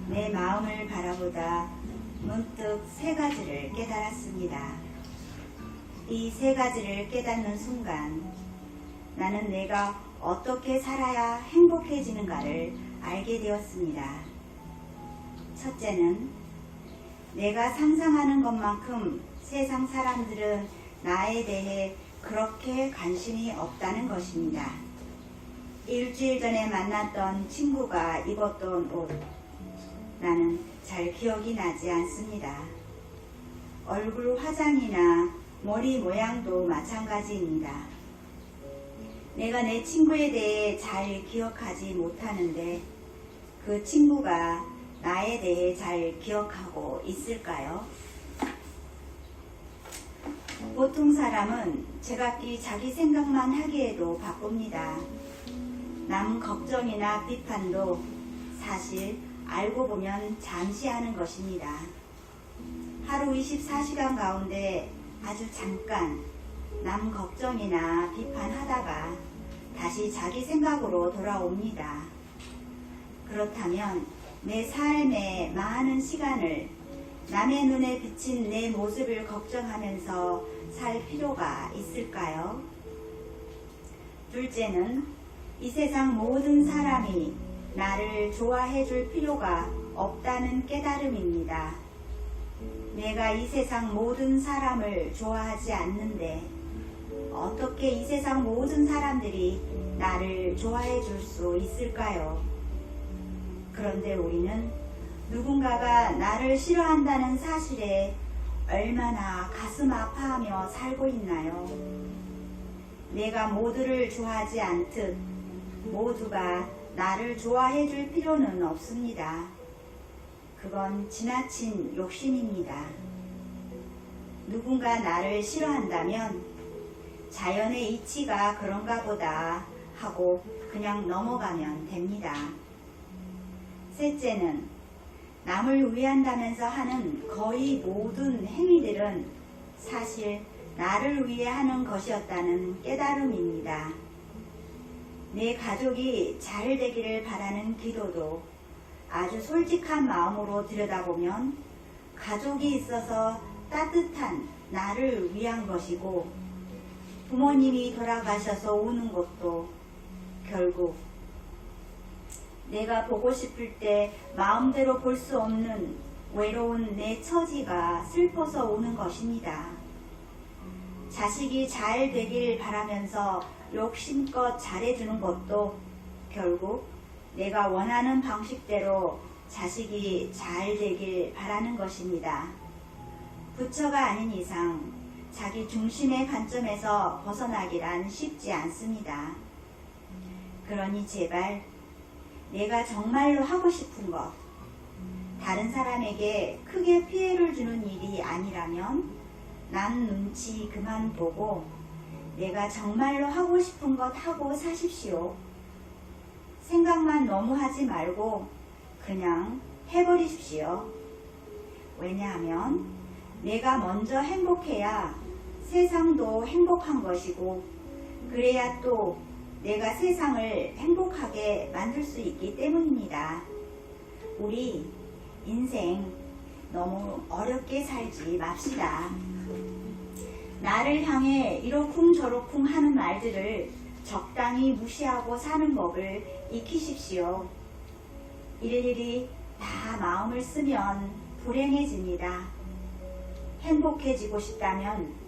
내 마음을 바라보다 문득 세 가지를 깨달았습니다. 이 세 가지를 깨닫는 순간 나는 내가 어떻게 살아야 행복해지는가를 알게 되었습니다. 첫째는 내가 상상하는 것만큼 세상 사람들은 나에 대해 그렇게 관심이 없다는 것입니다. 일주일 전에 만났던 친구가 입었던 옷, 나는 잘 기억이 나지 않습니다. 얼굴 화장이나 머리 모양도 마찬가지입니다. 내가 내 친구에 대해 잘 기억하지 못하는데 그 친구가 나에 대해 잘 기억하고 있을까요? 보통 사람은 제각기 자기 생각만 하기에도 바쁩니다. 남 걱정이나 비판도 사실 알고 보면 잠시 하는 것입니다. 하루 24시간 가운데 아주 잠깐 남 걱정이나 비판하다가 다시 자기 생각으로 돌아옵니다. 그렇다면 내 삶의 많은 시간을 남의 눈에 비친 내 모습을 걱정하면서 살 필요가 있을까요? 둘째는 이 세상 모든 사람이 나를 좋아해 줄 필요가 없다는 깨달음입니다. 내가 이 세상 모든 사람을 좋아하지 않는데 어떻게 이 세상 모든 사람들이 나를 좋아해 줄 수 있을까요? 그런데 우리는 누군가가 나를 싫어한다는 사실에 얼마나 가슴 아파하며 살고 있나요? 내가 모두를 좋아하지 않듯 모두가 나를 좋아해 줄 필요는 없습니다. 그건 지나친 욕심입니다. 누군가 나를 싫어한다면 자연의 이치가 그런가 보다 하고 그냥 넘어가면 됩니다. 셋째는 남을 위한다면서 하는 거의 모든 행위들은 사실 나를 위해 하는 것이었다는 깨달음입니다. 내 가족이 잘 되기를 바라는 기도도 아주 솔직한 마음으로 들여다보면 가족이 있어서 따뜻한 나를 위한 것이고, 부모님이 돌아가셔서 우는 것도 결국 내가 보고 싶을 때 마음대로 볼 수 없는 외로운 내 처지가 슬퍼서 우는 것입니다. 자식이 잘 되길 바라면서 욕심껏 잘해주는 것도 결국 내가 원하는 방식대로 자식이 잘 되길 바라는 것입니다. 부처가 아닌 이상 자기 중심의 관점에서 벗어나기란 쉽지 않습니다. 그러니 제발 내가 정말로 하고 싶은 것, 다른 사람에게 크게 피해를 주는 일이 아니라면 난 눈치 그만 보고 내가 정말로 하고 싶은 것 하고 사십시오. 생각만 너무 하지 말고 그냥 해버리십시오. 왜냐하면 내가 먼저 행복해야 세상도 행복한 것이고, 그래야 또 내가 세상을 행복하게 만들 수 있기 때문입니다. 우리 인생 너무 어렵게 살지 맙시다. 나를 향해 이러쿵 저러쿵 하는 말들을 적당히 무시하고 사는 법을 익히십시오. 일일이 다 마음을 쓰면 불행해집니다. 행복해지고 싶다면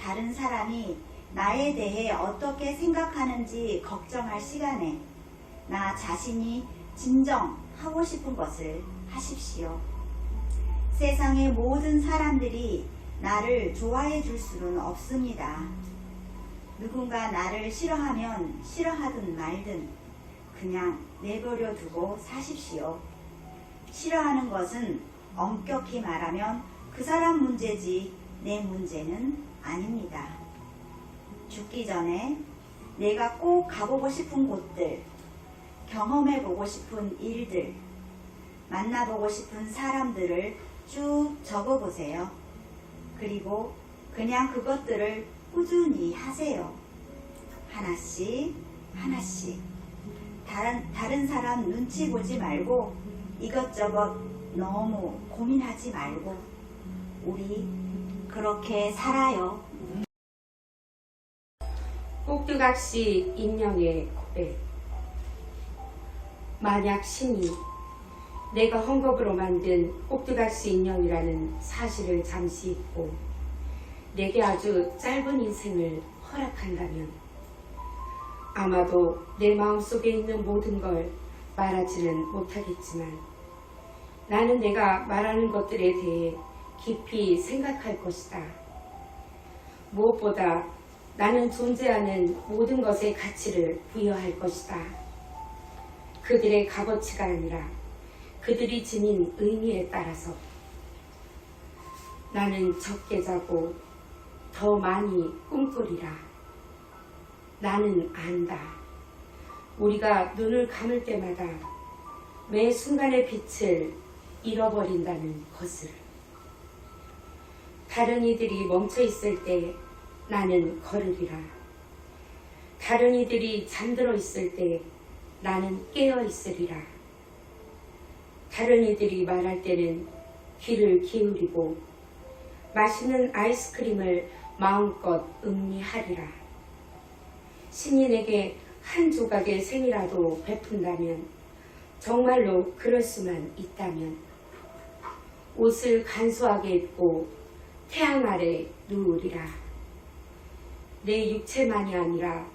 다른 사람이 나에 대해 어떻게 생각하는지 걱정할 시간에 나 자신이 진정 하고 싶은 것을 하십시오. 세상의 모든 사람들이 나를 좋아해 줄 수는 없습니다. 누군가 나를 싫어하면 싫어하든 말든 그냥 내버려 두고 사십시오. 싫어하는 것은 엄격히 말하면 그 사람 문제지 내 문제는 아닙니다. 죽기 전에 내가 꼭 가보고 싶은 곳들, 경험해보고 싶은 일들, 만나보고 싶은 사람들을 쭉 적어보세요. 그리고 그냥 그것들을 꾸준히 하세요. 하나씩 하나씩. 다른 사람 눈치 보지 말고 이것저것 너무 고민하지 말고 우리 그렇게 살아요. 꼭두각시 인형의 고백. 만약 신이 내가 헝겊으로 만든 꼭두각시 인형이라는 사실을 잠시 잊고 내게 아주 짧은 인생을 허락한다면 아마도 내 마음속에 있는 모든 걸 말하지는 못하겠지만 나는 내가 말하는 것들에 대해 깊이 생각할 것이다. 무엇보다 나는 존재하는 모든 것에 가치를 부여할 것이다. 그들의 값어치가 아니라 그들이 지닌 의미에 따라서. 나는 적게 자고 더 많이 꿈꾸리라. 나는 안다. 우리가 눈을 감을 때마다 매 순간의 빛을 잃어버린다는 것을. 다른 이들이 멈춰 있을 때 나는 걸으리라. 다른 이들이 잠들어 있을 때 나는 깨어 있으리라. 다른 이들이 말할 때는 귀를 기울이고 맛있는 아이스크림을 마음껏 음미하리라. 신이 내게 한 조각의 생이라도 베푼다면, 정말로 그럴 수만 있다면 옷을 간소하게 입고 태양 아래 누우리라. 내 육체만이 아니라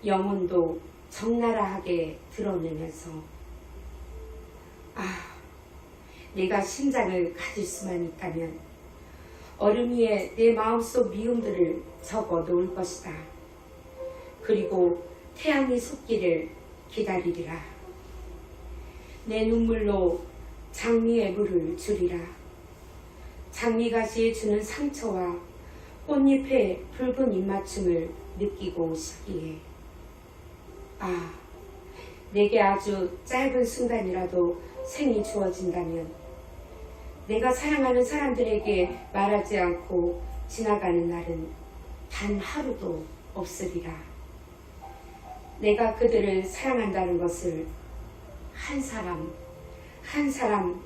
영혼도 적나라하게 드러내면서 내가 심장을 가질 수만 있다면 얼음 위에 내 마음속 미움들을 적어 놓을 것이다. 그리고 태양이 솟기를 기다리리라. 내 눈물로 장미의 물을 주리라. 장미가시에 주는 상처와 꽃잎의 붉은 입맞춤을 느끼고 싶기에 내게 아주 짧은 순간이라도 생이 주어진다면 내가 사랑하는 사람들에게 말하지 않고 지나가는 날은 단 하루도 없으리라. 내가 그들을 사랑한다는 것을 한 사람 한 사람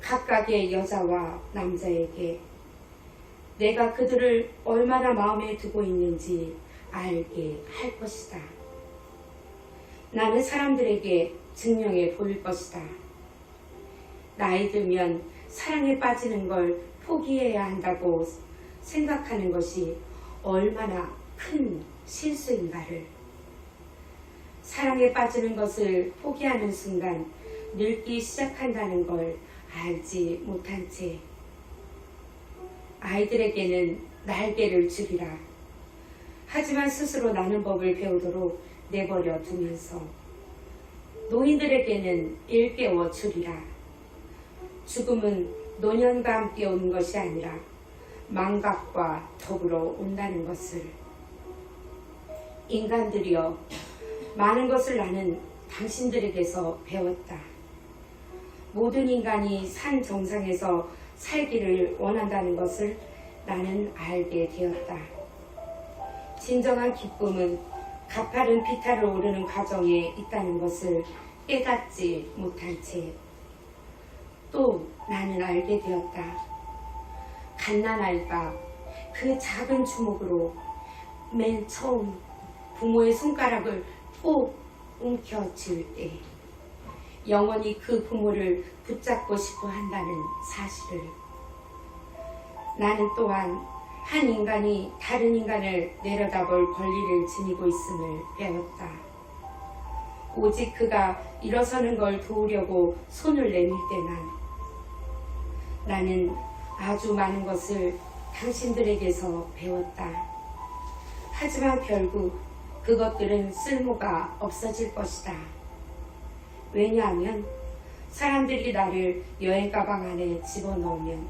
각각의 여자와 남자에게 내가 그들을 얼마나 마음에 두고 있는지 알게 할 것이다. 나는 사람들에게 증명해 보일 것이다. 나이 들면 사랑에 빠지는 걸 포기해야 한다고 생각하는 것이 얼마나 큰 실수인가를. 사랑에 빠지는 것을 포기하는 순간 늙기 시작한다는 걸 알지 못한 채 아이들에게는 날개를 주리라. 하지만 스스로 나는 법을 배우도록 내버려 두면서 노인들에게는 일깨워 주리라. 죽음은 노년과 함께 오는 것이 아니라 망각과 더불어 온다는 것을. 인간들이여, 많은 것을 나는 당신들에게서 배웠다. 모든 인간이 산 정상에서 살기를 원한다는 것을 나는 알게 되었다. 진정한 기쁨은 가파른 비탈을 오르는 과정에 있다는 것을 깨닫지 못한 채 또 나는 알게 되었다. 갓난아이가 그 작은 주먹으로 맨 처음 부모의 손가락을 꼭 움켜쥘 때 영원히 그 부모를 붙잡고 싶어 한다는 사실을. 나는 또한 한 인간이 다른 인간을 내려다볼 권리를 지니고 있음을 배웠다. 오직 그가 일어서는 걸 도우려고 손을 내밀 때만 나는 아주 많은 것을 당신들에게서 배웠다. 하지만 결국 그것들은 쓸모가 없어질 것이다. 왜냐하면 사람들이 나를 여행 가방 안에 집어넣으면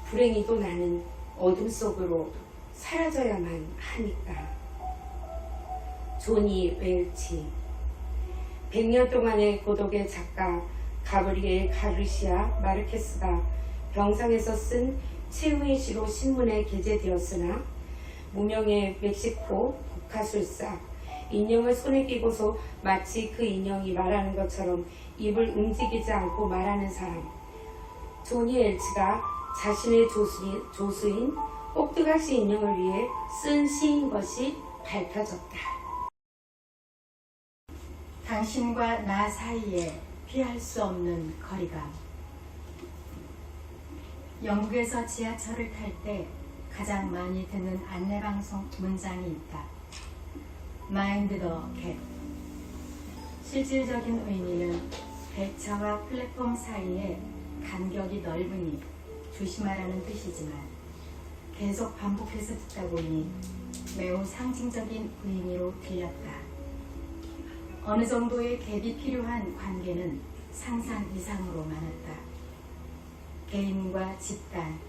불행히도 나는 어둠 속으로 사라져야만 하니까. 조니 웰치. 100년 동안의 고독의 작가 가브리엘 가르시아 마르케스가 병상에서 쓴 최후의 시로 신문에 게재되었으나 무명의 멕시코 국가술사, 인형을 손에 끼고서 마치 그 인형이 말하는 것처럼 입을 움직이지 않고 말하는 사람, 조니 웰치가 자신의 조수인 꼭두각시 인형을 위해 쓴 시인 것이 밝혀졌다. 당신과 나 사이에 피할 수 없는 거리감. 영국에서 지하철을 탈 때 가장 많이 듣는 안내방송 문장이 있다. Mind the gap. 실질적인 의미는 배차와 플랫폼 사이에 간격이 넓으니 조심하라는 뜻이지만 계속 반복해서 듣다 보니 매우 상징적인 의미로 들렸다. 어느 정도의 갭이 필요한 관계는 상상 이상으로 많았다. 개인과 집단,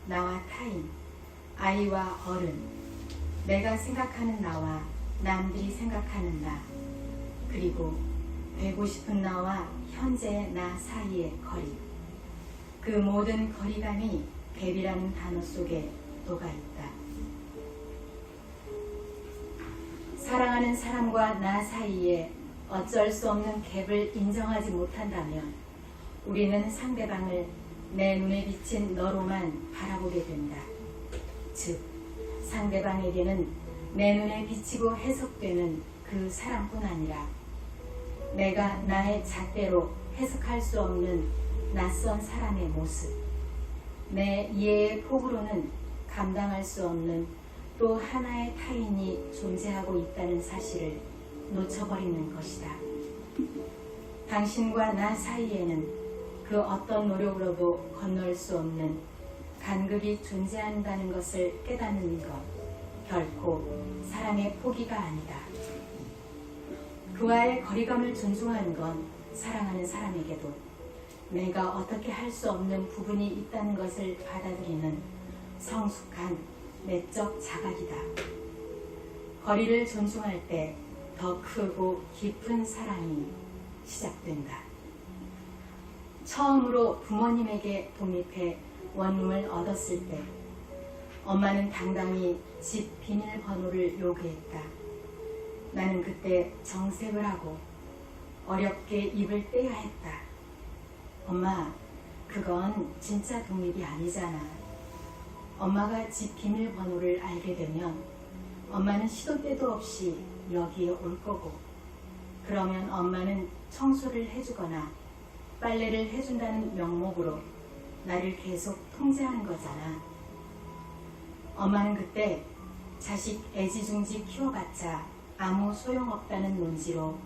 나와 타인, 아이와 어른, 내가 생각하는 나와 남들이 생각하는 나, 그리고 되고 싶은 나와 현재의 나 사이의 거리. 그 모든 거리감이 갭이라는 단어 속에 녹아있다. 사랑하는 사람과 나 사이에 어쩔 수 없는 갭을 인정하지 못한다면 우리는 상대방을 내 눈에 비친 너로만 바라보게 된다. 즉, 상대방에게는 내 눈에 비치고 해석되는 그 사람뿐 아니라 내가 나의 잣대로 해석할 수 없는 낯선 사람의 모습, 내 이해의 폭으로는 감당할 수 없는 또 하나의 타인이 존재하고 있다는 사실을 놓쳐버리는 것이다. 당신과 나 사이에는 그 어떤 노력으로도 건널 수 없는 간극이 존재한다는 것을 깨닫는 것, 결코 사랑의 포기가 아니다. 그와의 거리감을 존중하는 건 사랑하는 사람에게도 내가 어떻게 할 수 없는 부분이 있다는 것을 받아들이는 성숙한 내적 자각이다. 거리를 존중할 때 더 크고 깊은 사랑이 시작된다. 처음으로 부모님에게 독립해 원룸을 얻었을 때 엄마는 당당히 집 비밀번호를 요구했다. 나는 그때 정색을 하고 어렵게 입을 떼야 했다. 엄마, 그건 진짜 독립이 아니잖아. 엄마가 집 비밀번호를 알게 되면 엄마는 시도 때도 없이 여기에 올 거고, 그러면 엄마는 청소를 해주거나 빨래를 해준다는 명목으로 나를 계속 통제하는 거잖아. 엄마는 그때 자식 애지중지 키워봤자 아무 소용없다는 논지로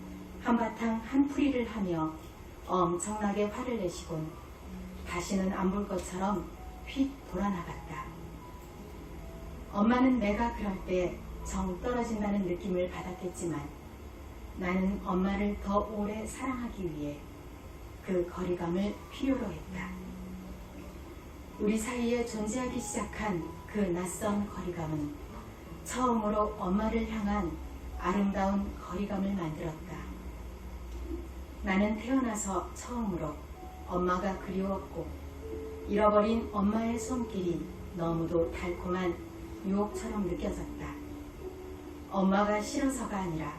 한바탕 한풀이를 하며 엄청나게 화를 내시곤 다시는 안 볼 것처럼 휙 돌아나갔다. 엄마는 내가 그럴 때 정 떨어진다는 느낌을 받았겠지만 나는 엄마를 더 오래 사랑하기 위해 그 거리감을 필요로 했다. 우리 사이에 존재하기 시작한 그 낯선 거리감은 처음으로 엄마를 향한 아름다운 거리감을 만들었다. 나는 태어나서 처음으로 엄마가 그리웠고 잃어버린 엄마의 손길이 너무도 달콤한 유혹처럼 느껴졌다. 엄마가 싫어서가 아니라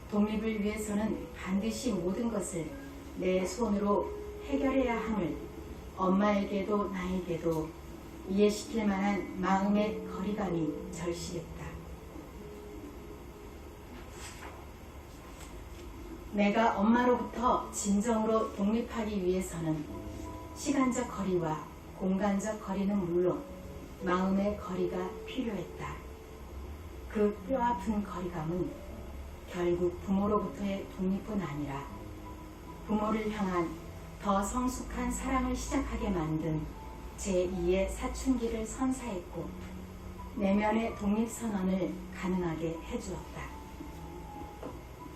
독립을 위해서는 반드시 모든 것을 내 손으로 해결해야 함을 엄마에게도 나에게도 이해시킬 만한 마음의 거리감이 절실했다. 내가 엄마로부터 진정으로 독립하기 위해서는 시간적 거리와 공간적 거리는 물론 마음의 거리가 필요했다. 그 뼈아픈 거리감은 결국 부모로부터의 독립뿐 아니라 부모를 향한 더 성숙한 사랑을 시작하게 만든 제2의 사춘기를 선사했고 내면의 독립선언을 가능하게 해주었다.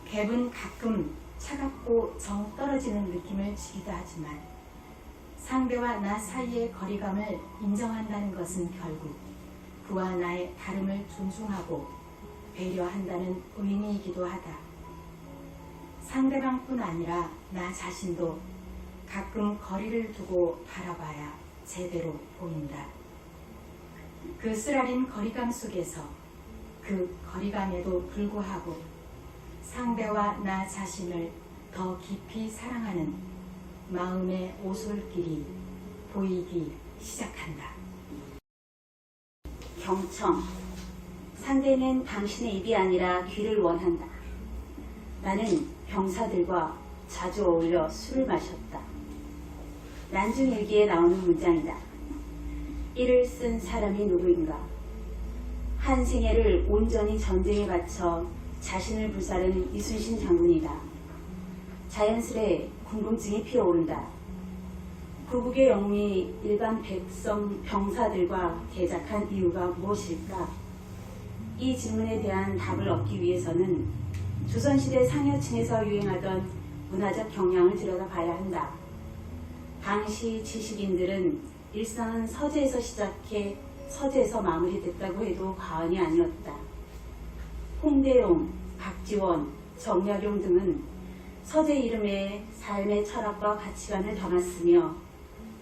갭은 가끔 차갑고 정 떨어지는 느낌을 주기도 하지만 상대와 나 사이의 거리감을 인정한다는 것은 결국 그와 나의 다름을 존중하고 배려한다는 의미이기도 하다. 상대방뿐 아니라 나 자신도 가끔 거리를 두고 바라봐야 제대로 보인다. 그 쓰라린 거리감 속에서 그 거리감에도 불구하고 상대와 나 자신을 더 깊이 사랑하는 마음의 오솔길이 보이기 시작한다. 경청. 상대는 당신의 입이 아니라 귀를 원한다. 나는 병사들과 자주 어울려 술을 마셨다. 난중일기에 나오는 문장이다. 이를 쓴 사람이 누구인가? 한 생애를 온전히 전쟁에 바쳐 자신을 불사른 이순신 장군이다. 자연스레 궁금증이 피어오른다. 구국의 영웅이 일반 백성 병사들과 대작한 이유가 무엇일까? 이 질문에 대한 답을 얻기 위해서는 조선시대 상여층에서 유행하던 문화적 경향을 들여다봐야 한다. 당시 지식인들은 일상은 서재에서 시작해 서재에서 마무리됐다고 해도 과언이 아니었다. 홍대용, 박지원, 정약용 등은 서재 이름에 삶의 철학과 가치관을 담았으며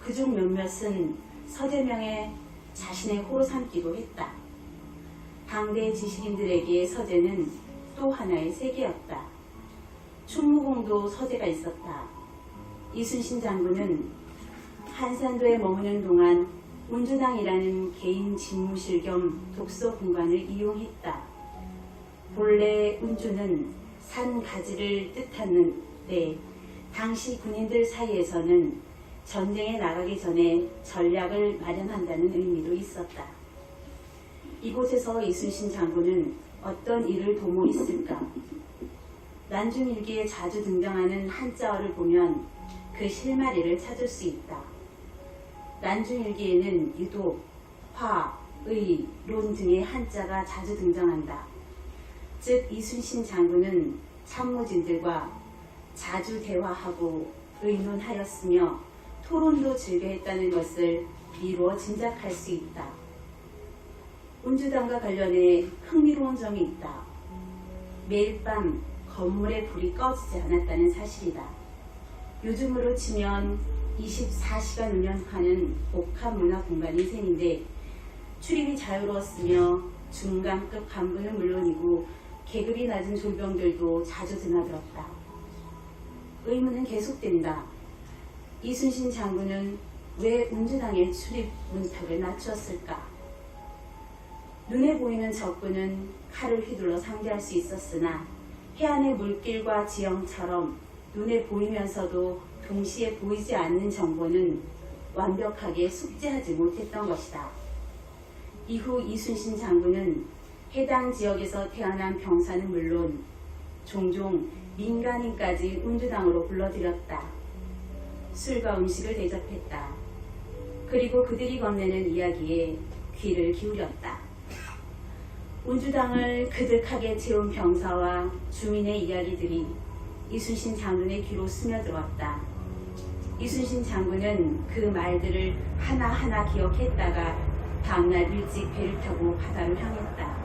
그중 몇몇은 서재명에 자신의 호로 삼기도 했다. 당대 지식인들에게 서재는 또 하나의 세계였다. 충무공도 서재가 있었다. 이순신 장군은 한산도에 머무는 동안 운주당이라는 개인 집무실 겸 독서 공간을 이용했다. 본래 운주는 산 가지를 뜻하는데 당시 군인들 사이에서는 전쟁에 나가기 전에 전략을 마련한다는 의미도 있었다. 이곳에서 이순신 장군은 어떤 일을 도모했을까? 난중일기에 자주 등장하는 한자어를 보면 그 실마리를 찾을 수 있다. 난중일기에는 유독 화, 의, 론 등의 한자가 자주 등장한다. 즉 이순신 장군은 참모진들과 자주 대화하고 의논하였으며 토론도 즐겨했다는 것을 미루어 짐작할 수 있다. 운주당과 관련해 흥미로운 점이 있다. 매일 밤 건물의 불이 꺼지지 않았다는 사실이다. 요즘으로 치면 24시간 운영하는 복합 문화 공간인 셈인데 출입이 자유로웠으며 중간급 간부는 물론이고 계급이 낮은 졸병들도 자주 드나들었다. 의문은 계속된다. 이순신 장군은 왜 운주당의 출입 문턱을 낮추었을까? 눈에 보이는 적군은 칼을 휘둘러 상대할 수 있었으나 해안의 물길과 지형처럼 눈에 보이면서도 동시에 보이지 않는 정보는 완벽하게 숙지하지 못했던 것이다. 이후 이순신 장군은 해당 지역에서 태어난 병사는 물론 종종 민간인까지 운주당으로 불러들였다. 술과 음식을 대접했다. 그리고 그들이 건네는 이야기에 귀를 기울였다. 운주당을 그득하게 채운 병사와 주민의 이야기들이 이순신 장군의 귀로 스며들었다. 이순신 장군은 그 말들을 하나하나 기억했다가 다음날 일찍 배를 타고 바다로 향했다.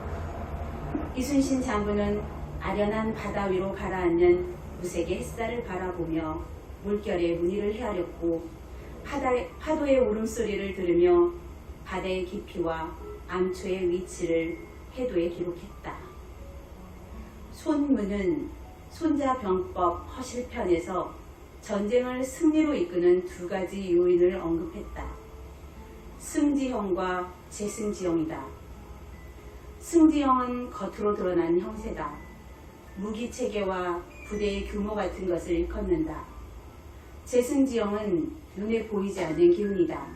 이순신 장군은 아련한 바다 위로 가라앉는 무색의 햇살을 바라보며 물결의 무늬를 헤아렸고 파도의 울음소리를 들으며 바다의 깊이와 암초의 위치를 해도에 기록했다. 손문은 손자병법 허실편에서 전쟁을 승리로 이끄는 두 가지 요인을 언급했다. 승지형과 재승지형이다. 승지형은 겉으로 드러난 형세다. 무기체계와 부대의 규모 같은 것을 일컫는다. 재승지형은 눈에 보이지 않는 기운이다.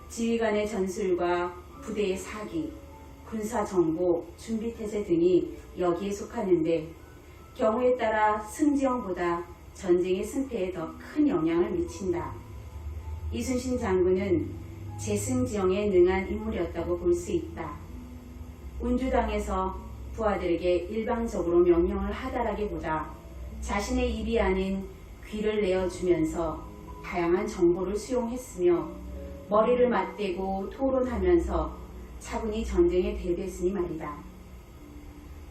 지휘관의 전술과 부대의 사기, 군사정보, 준비태세 등이 여기에 속하는데 경우에 따라 승지형보다 전쟁의 승패에 더 큰 영향을 미친다. 이순신 장군은 재승지형에 능한 인물이었다고 볼 수 있다. 운주당에서 부하들에게 일방적으로 명령을 하다라기보다 자신의 입이 아닌 귀를 내어주면서 다양한 정보를 수용했으며 머리를 맞대고 토론하면서 차분히 전쟁에 대비했으니 말이다.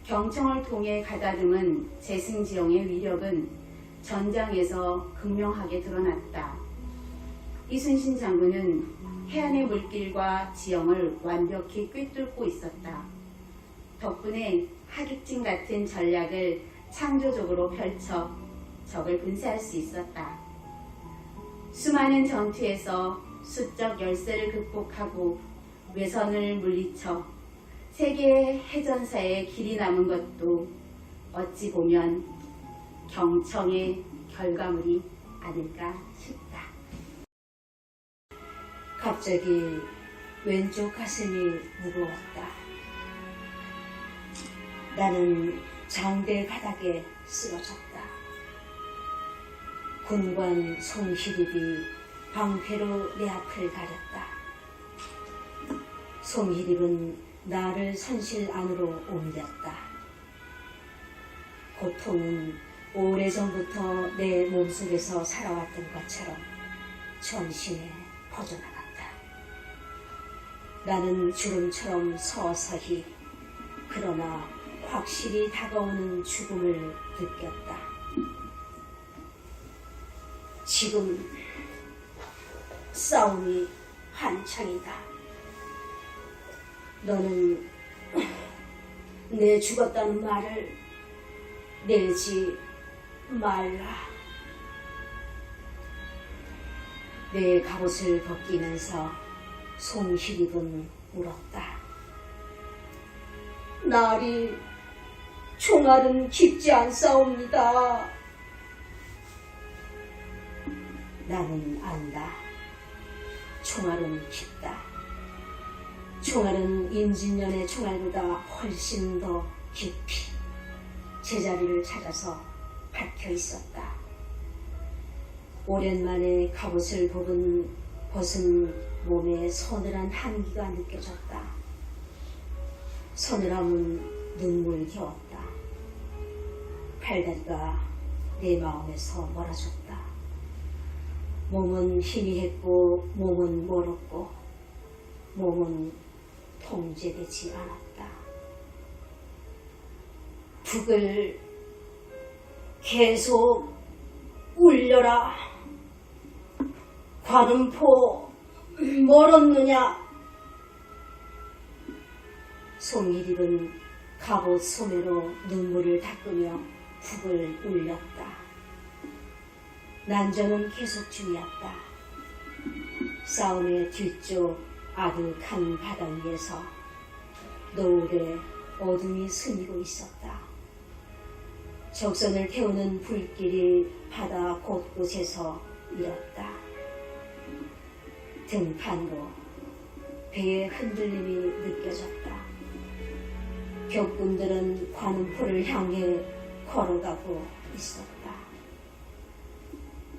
경청을 통해 가다듬은 재승지형의 위력은 전장에서 극명하게 드러났다. 이순신 장군은 해안의 물길과 지형을 완벽히 꿰뚫고 있었다. 덕분에 하객진 같은 전략을 창조적으로 펼쳐 적을 분쇄할 수 있었다. 수많은 전투에서 수적 열세를 극복하고 외선을 물리쳐 세계의 해전사에 길이 남은 것도 어찌 보면 경청의 결과물이 아닐까 싶다. 갑자기 왼쪽 가슴이 무거웠다. 나는 장대 바닥에 쓰러졌다. 군관 송희립이 방패로 내 앞을 가렸다. 송희립은 나를 선실 안으로 옮겼다. 고통은 오래전부터 내 몸속에서 살아왔던 것처럼 전신에 퍼져나갔다. 나는 주름처럼 서서히 그러나 확실히 다가오는 죽음을 느꼈다. 지금 싸움이 한창이다. 너는 내 죽었다는 말을 내지 말라. 내 갑옷을 벗기면서 송희립은 울었다. 날이 총알은 깊지 않사옵니다. 나는 안다. 총알은 깊다. 총알은 임진년의 총알보다 훨씬 더 깊이 제자리를 찾아서 박혀 있었다. 오랜만에 갑옷을 벗은 몸에 서늘한 한기가 느껴졌다. 서늘함은 눈물겨웠다. 팔다리가 내 마음에서 멀어졌다. 몸은 희미했고 몸은 멀었고 몸은 통제되지 않았다. 북을 계속 울려라. 관음포 멀었느냐? 송희립은 갑옷 소매로 눈물을 닦으며 북을 울렸다. 난전은 계속 중이었다. 싸움의 뒤쪽 아득한 바다 위에서 노을에 어둠이 스미고 있었다. 적선을 태우는 불길이 바다 곳곳에서 일었다. 등판으로 배의 흔들림이 느껴졌다. 격군들은 관음포를 향해 걸어가고 있었다.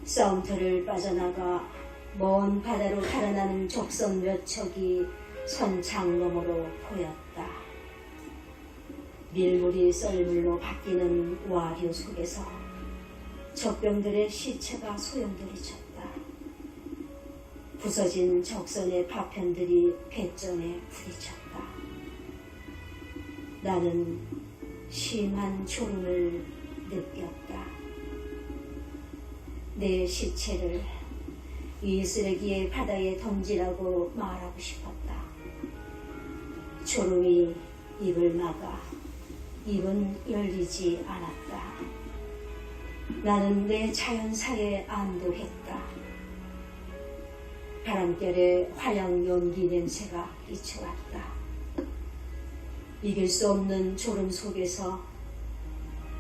싸움터를 빠져나가 먼 바다로 달아나는 적선 몇 척이 선창 너머로 보였다. 밀물이 썰물로 바뀌는 와류 속에서 적병들의 시체가 소용돌이쳤다. 부서진 적선의 파편들이 배전에 부딪혔다. 나는 심한 졸음을 느꼈다. 내 시체를 이 쓰레기의 바다에 던지라고 말하고 싶었다. 졸음이 입을 막아 입은 열리지 않았다. 나는 내 자연사에 안도했다. 바람결에 화양 연기 냄새가 끼쳐왔다. 이길 수 없는 졸음 속에서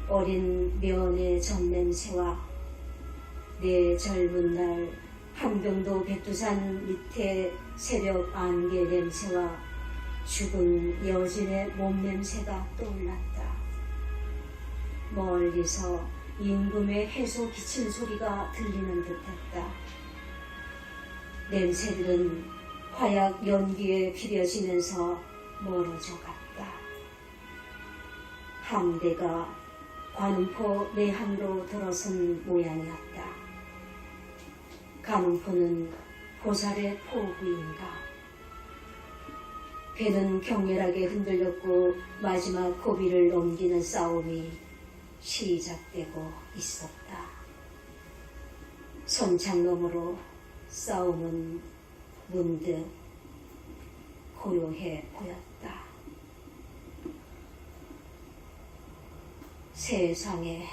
어린 면의 젖냄새와 내 젊은 날 한병도 백두산 밑에 새벽 안개 냄새와 죽은 여진의 몸 냄새가 떠올랐다. 멀리서 임금의 해소 기침 소리가 들리는 듯했다. 냄새들은 화약 연기에 비벼지면서 멀어져 갔다. 함대가 관음포 내항으로 들어선 모양이었다. 관음포는 보살의 포구인가. 배는 격렬하게 흔들렸고 마지막 고비를 넘기는 싸움이 시작되고 있었다. 선창 너머로 싸움은 문득 고요해 보였다. 세상의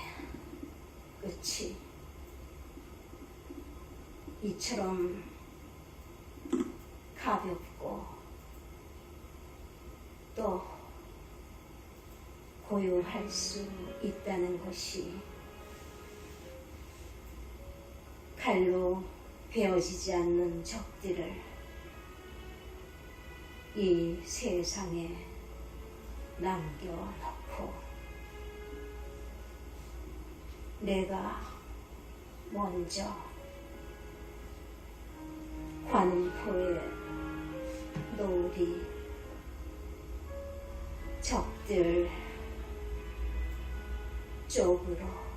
끝이 이처럼 가볍고 또 고요할 수 있다는 것이 칼로 베어지지 않는 적들을 이 세상에 남겨놓고 내가 먼저 관음포에 노을이 적들 쪽으로